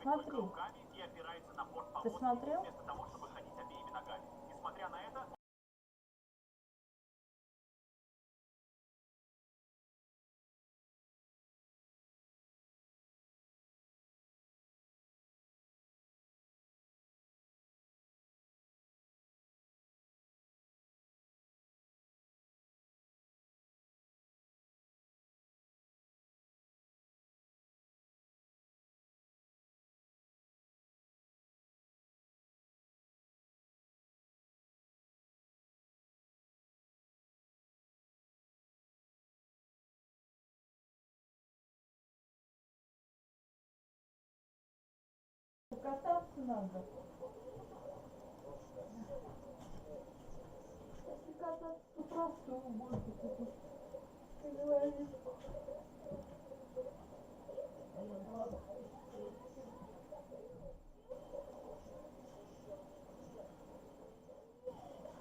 Смотри. Ты смотрел? Кататься надо. Если кататься, то просто будет это. Ты говоришь.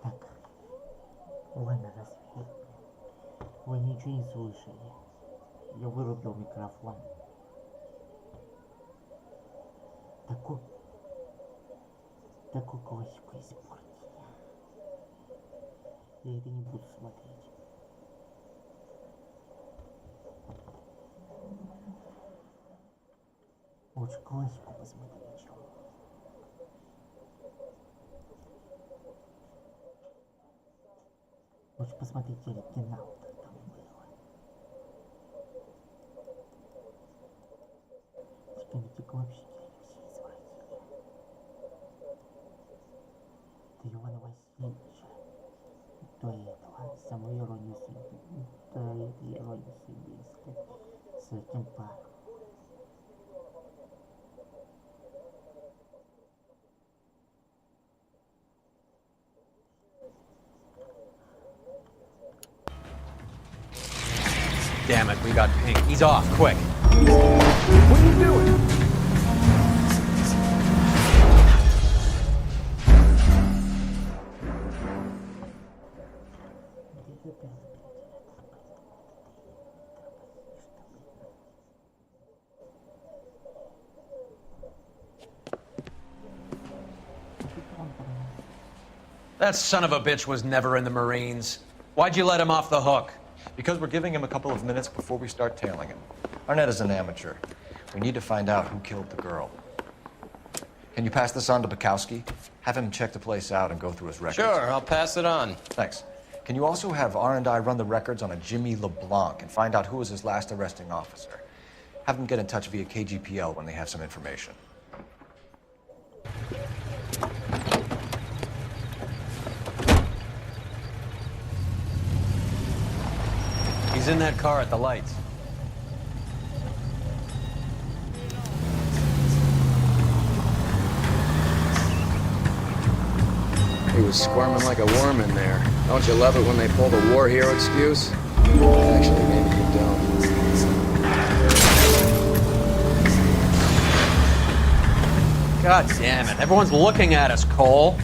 Так. Ладно, разве вы ничего не слышали? Я вырубил микрофон. Такую классику испортили. Я это не буду смотреть. Ой. лучше классику посмотреть, чем. Лучше посмотреть оригинал, как там было. Вспомните клопщики Алексея извратили. Это Ивана Васильевича. До этого самую иронию судьбы. До этой иронии судьбы, с этим паром. Damn it, we got pink. He's off, quick. What are you doing? That son of a bitch was never in the Marines. Why'd you let him off the hook? Because we're giving him a couple of minutes before we start tailing him. Arnett is an amateur. We need to find out who killed the girl. Can you pass this on to Bukowski? Have him check the place out and go through his records. Sure, I'll pass it on. Thanks. Can you also have R&I run the records on a Jimmy LeBlanc and find out who was his last arresting officer? Have them get in touch via KGPL when they have some information. He's in that car at the lights. He was squirming like a worm in there. Don't you love it when they pull the war hero excuse? Actually, maybe you don't. God damn it. Everyone's looking at us, Cole.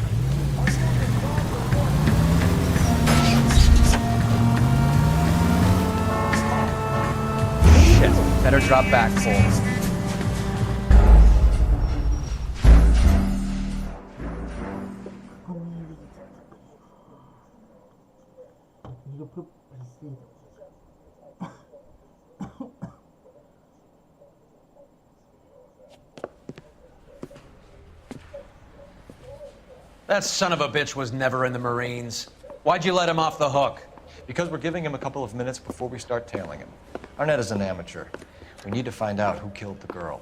Shit. Better drop back, Cole. That son of a bitch was never in the Marines. Why'd you let him off the hook? Because we're giving him a couple of minutes before we start tailing him. Arnett is an amateur. We need to find out who killed the girl.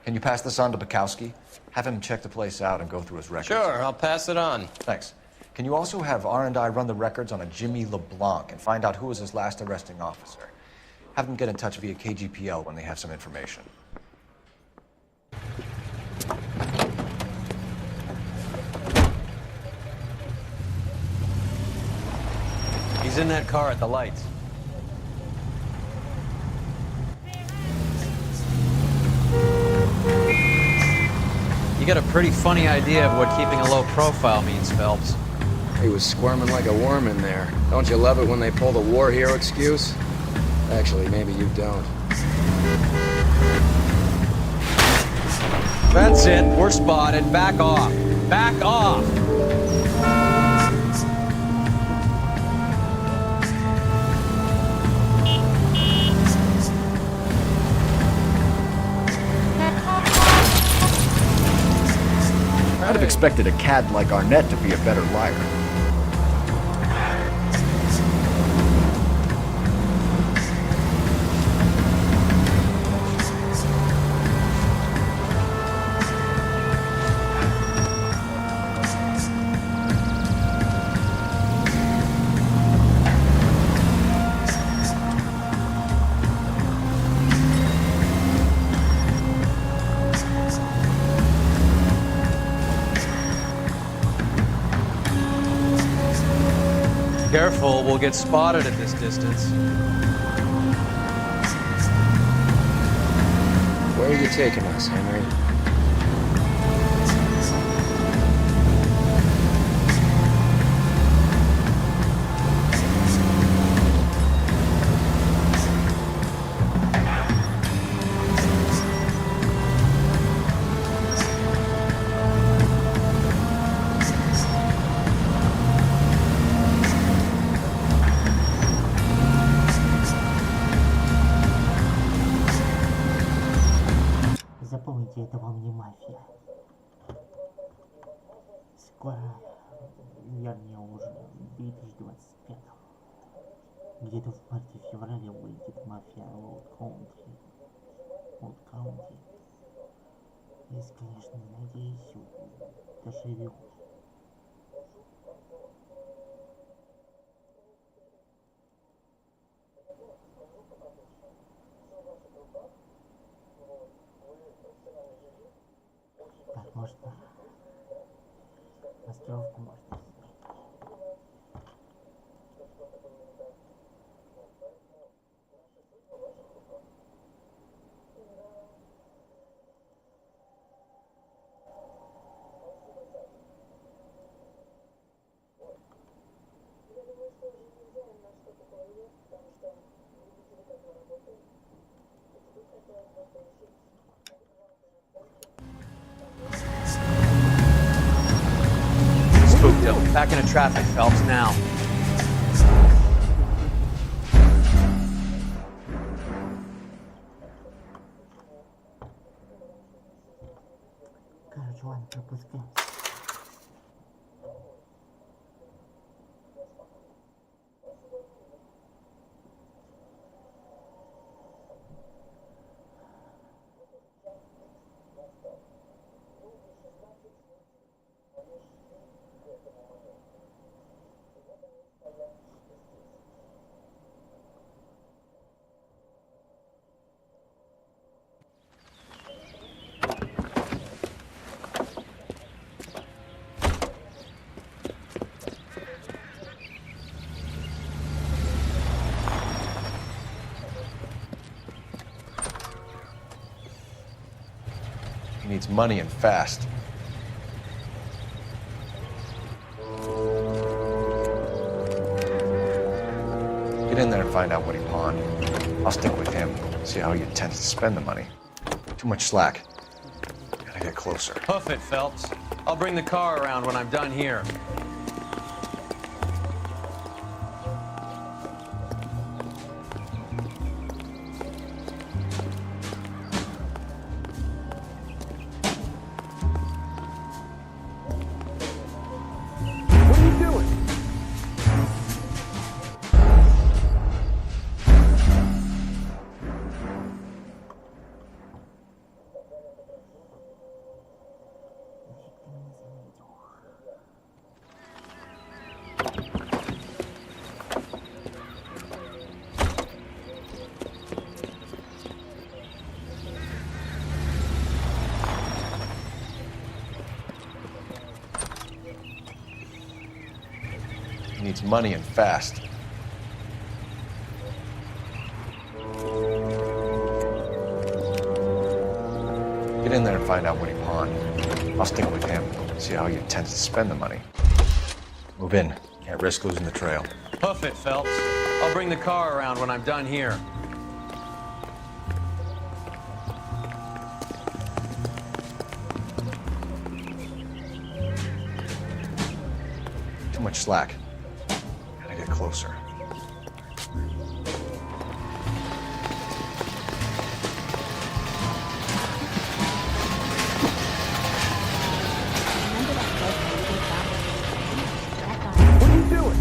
Can you pass this on to Bukowski? Have him check the place out and go through his records. Sure, I'll pass it on. Thanks. Can you also have R&I run the records on a Jimmy LeBlanc and find out who was his last arresting officer? Have them get in touch via KGPL when they have some information. He's in that car at the lights. You got a pretty funny idea of what keeping a low profile means, Phelps. He was squirming like a worm in there. Don't you love it when they pull the war hero excuse? Actually, maybe you don't. That's it. We're spotted. Back off. Back off. I'd have expected a cad like Arnett to be a better liar. Careful, we'll get spotted at this distance. Where are you taking us, Henry? Поймите, это вам не мафия. Скоро, вернее уже в 2025-м, где-то в марте-феврале выйдет мафия Лоуд Каунти. Если, конечно, надеюсь, доживем. Так, можно маскировку можно снять. Spooked him. Back into traffic, Phelps, now. Короче, ладно, пропускаем. He needs money and fast. Get in there and find out what he pawned. I'll stick with him, see how he intends to spend the money. Too much slack. Gotta get closer. Hoof it, Phelps. I'll bring the car around when I'm done here. He needs money and fast. Get in there and find out what he pawned. I'll stick with him, see how he intends to spend the money. Move in. Can't risk losing the trail. Hoof it, Phelps. I'll bring the car around when I'm done here. Too much slack. Gotta get closer. What are you doing?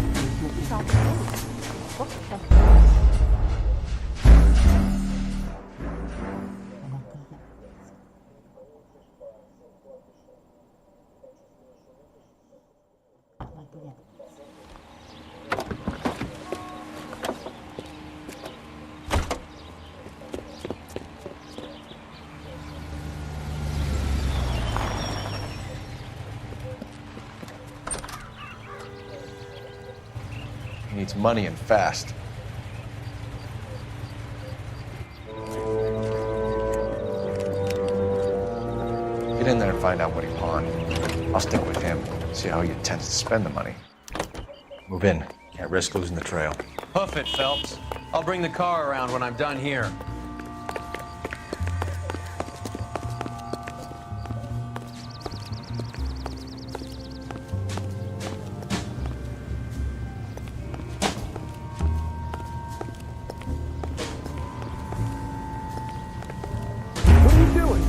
He needs money and fast. Get in there and find out what he pawned. I'll stick with him, see how he intends to spend the money. Move in. Can't risk losing the trail. Hoof it, Phelps. I'll bring the car around when I'm done here. What are you doing?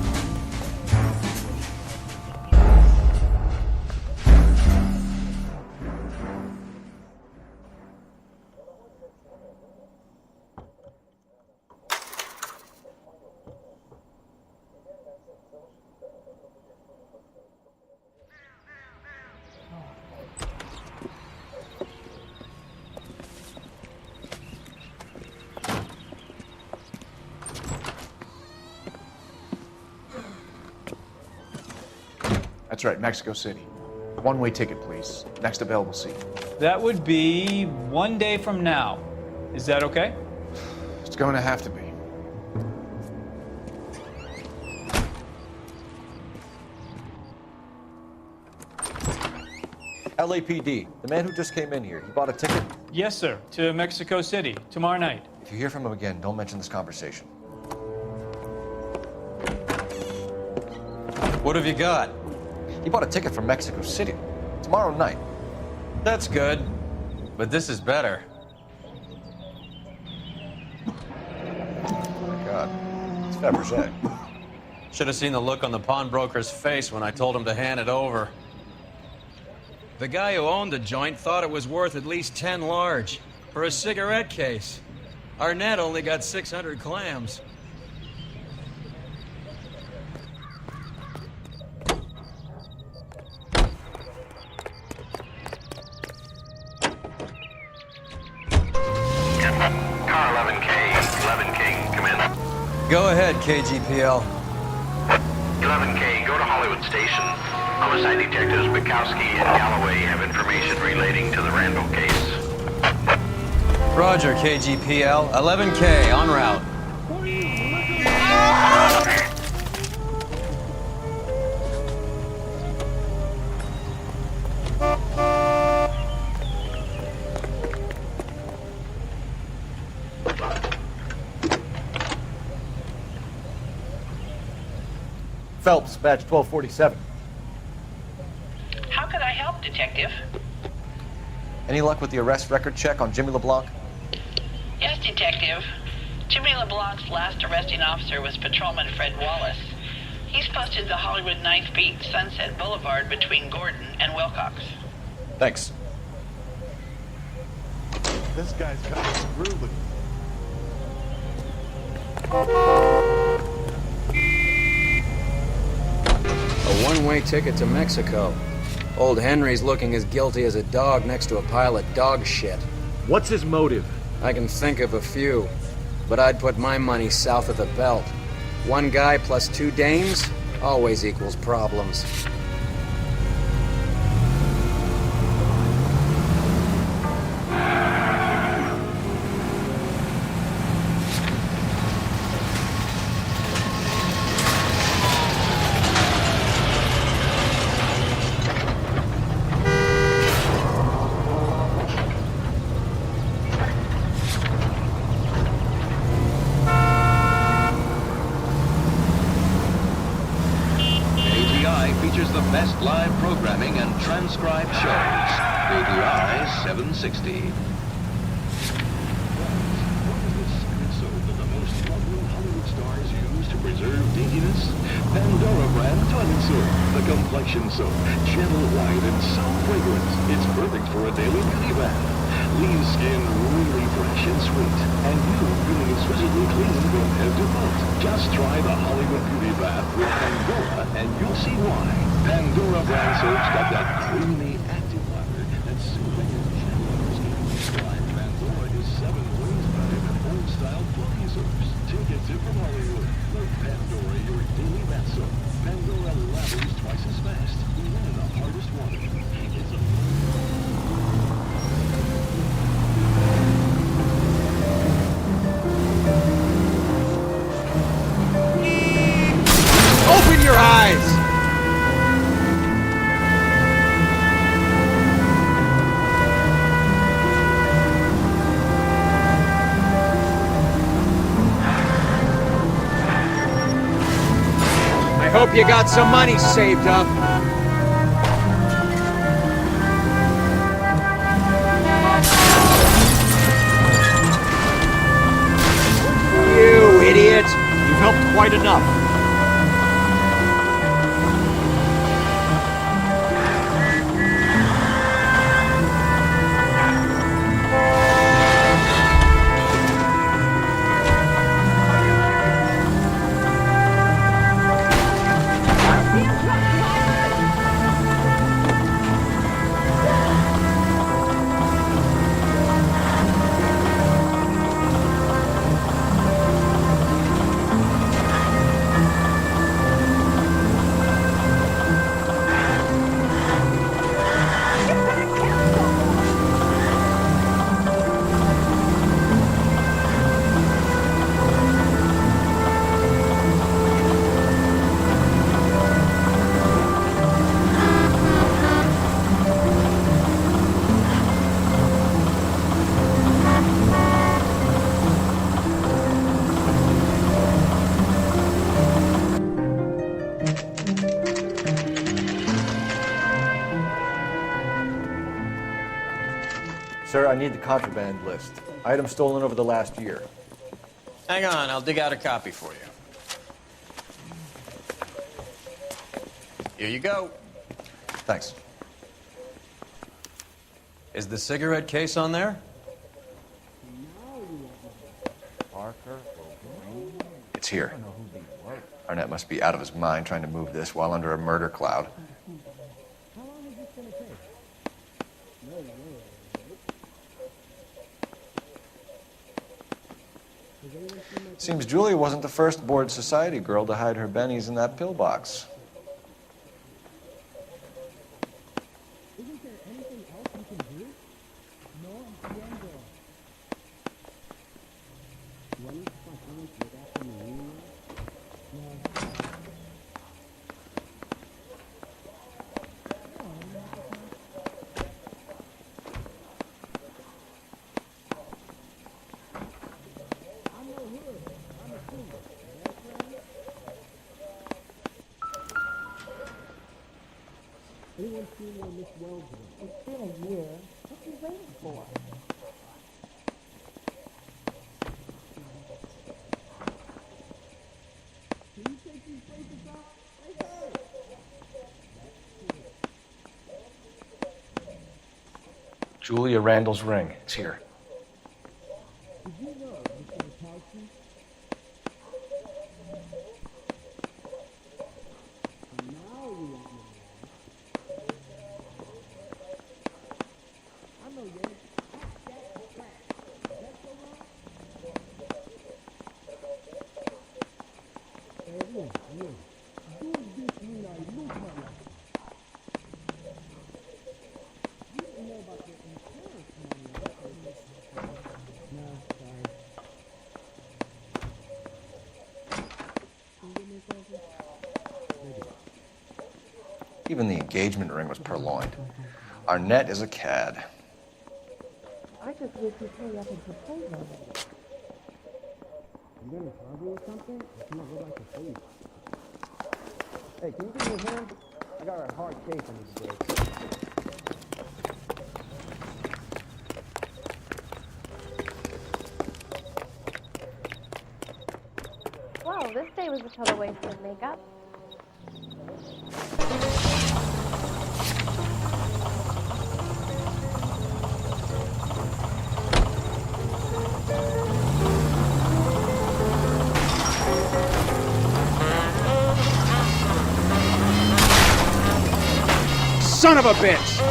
That's right, Mexico City. One-way ticket, please. Next available seat. That would be 1 day from now. Is that okay? It's going to have to be. LAPD, the man who just came in here, he bought a ticket? Yes, sir. To Mexico City, tomorrow night. If you hear from him again, don't mention this conversation. What have you got? He bought a ticket for Mexico City. Tomorrow night. That's good. But this is better. Oh my God. It's Fabergé. Should have seen the look on the pawnbroker's face when I told him to hand it over. The guy who owned the joint thought it was worth at least 10 large for a cigarette case. Arnett only got 600 clams. Car 11K, come in. Go ahead, KGPL. 11K, go to Hollywood Station. Homicide detectives Bukowski and Galloway have information relating to the Randall case. Roger, KGPL. 11K, en route. Phelps, badge 1247. How could I help, Detective? Any luck with the arrest record check on Jimmy LeBlanc? Yes, Detective. Jimmy LeBlanc's last arresting officer was Patrolman Fred Wallace. He's posted the Hollywood 9th Beat, Sunset Boulevard between Gordon and Wilcox. Thanks. This guy's got a screw loose. A one-way ticket to Mexico. Old Henry's looking as guilty as a dog next to a pile of dog shit. What's his motive? I can think of a few, but I'd put my money south of the belt. One guy plus 2 dames always equals problems. Features the best live programming and transcribed shows. ADI 760. Soap that the most struggling Hollywood stars use to preserve daintiness? Pandora brand toilet soap. The complexion soap. Gentle, white, and so fragrant. It's perfect for a daily beauty bath. Leaves skin really fresh and sweet. And you feeling exquisitely clean from head to foot. Just try the Hollywood Beauty Bath with Pandora and you'll see why. Pandora brand soap's got that creamy, active lather that's soothing and gentle on your skin. Why, Pandora is 7 ways better than old-style body soaps. Take a tip from Hollywood. Make Pandora your daily bath soap. Pandora lathers twice as fast, even in the hardest water. It's a... Open your eyes! I hope you got some money saved up. You idiot! You've helped quite enough. sir, I need the contraband list. Items stolen over the last year. Hang on, I'll dig out a copy for you. Here you go. Thanks. Is the cigarette case on there? It's here. Arnett must be out of his mind trying to move this while under a murder cloud. Seems Julia wasn't the first bored society girl to hide her bennies in that pillbox. Anyone seen where Miss Wells is? It's been a year. What's he waiting for? Can you take these papers out? Right there! Julia Randall's ring. It's here. Did you know, Mr. Bukowski? Now we want to know. I know you. That's so wrong. Yeah. Do this mean I lose my life? You don't know about the insurance money. No, sorry. Can you give me something? Maybe. Even the engagement ring was purloined. Arnett is a cad. I just wish you'd hurry up and propose on it. You got in trouble or something? It's not look like a thief. Hey, can you give me a hand? I got a hard case on this day. Well, this day was a total waste of makeup. Son of a bitch!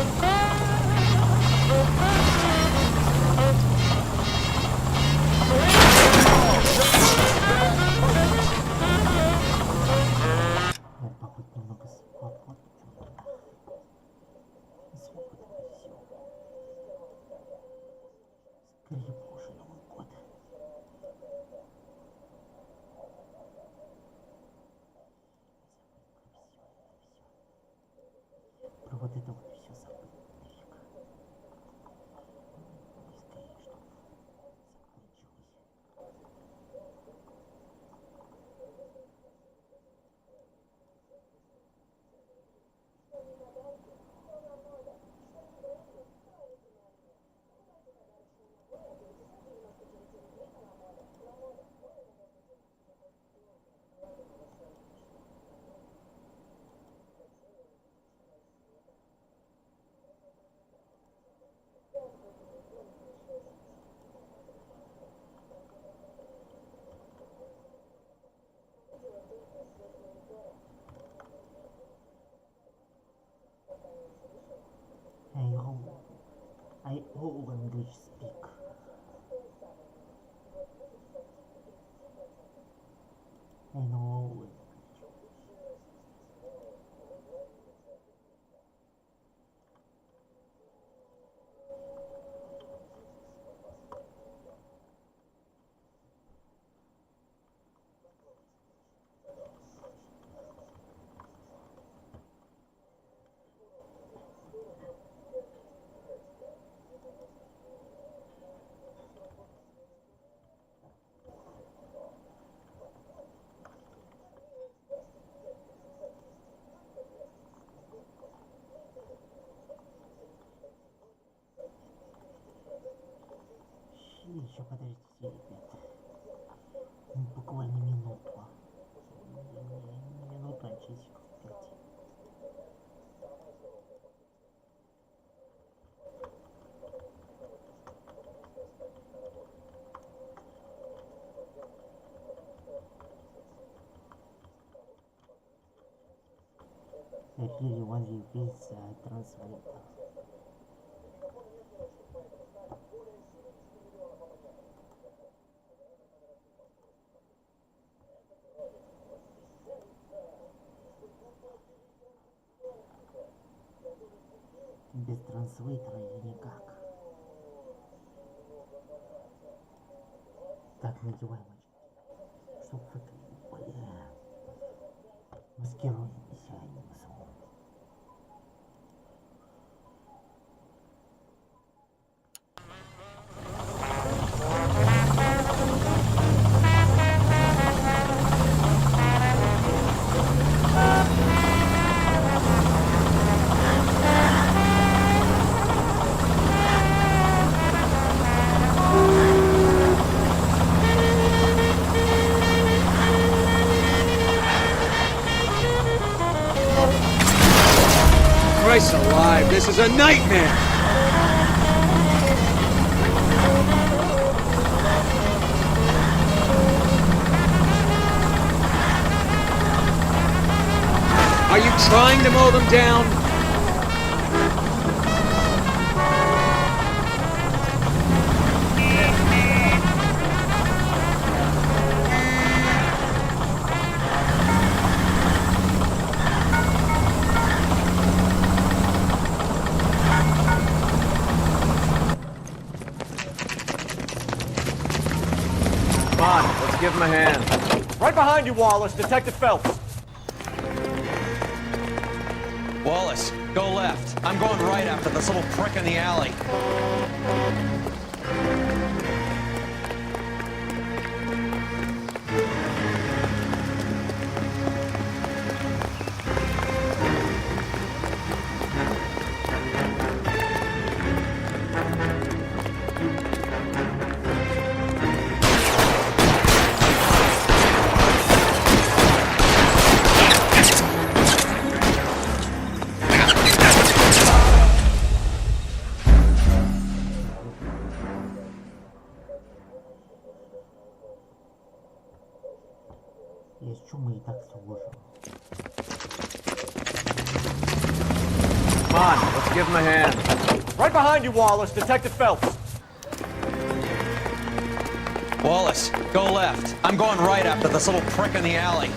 Про вот это вот все Еще подождите, ребят. Буквально минуту. Минуту, а часиков 5. Really want to use translator. Без транслейтера я никак. Так, надеваем очки. Чтоб выглядеть, маскируемся, а не массово. Christ alive, this is a nightmare! Are you trying to mow them down? Come on, let's give him a hand. Right behind you, Wallace, Detective Phelps. Wallace, go left. I'm going right after this little prick in the alley. Есть чума и так все выжил. Come on, let's give him a hand. Right behind you, Wallace, Detective Phelps. Wallace, go left. I'm going right after this little prick in the alley.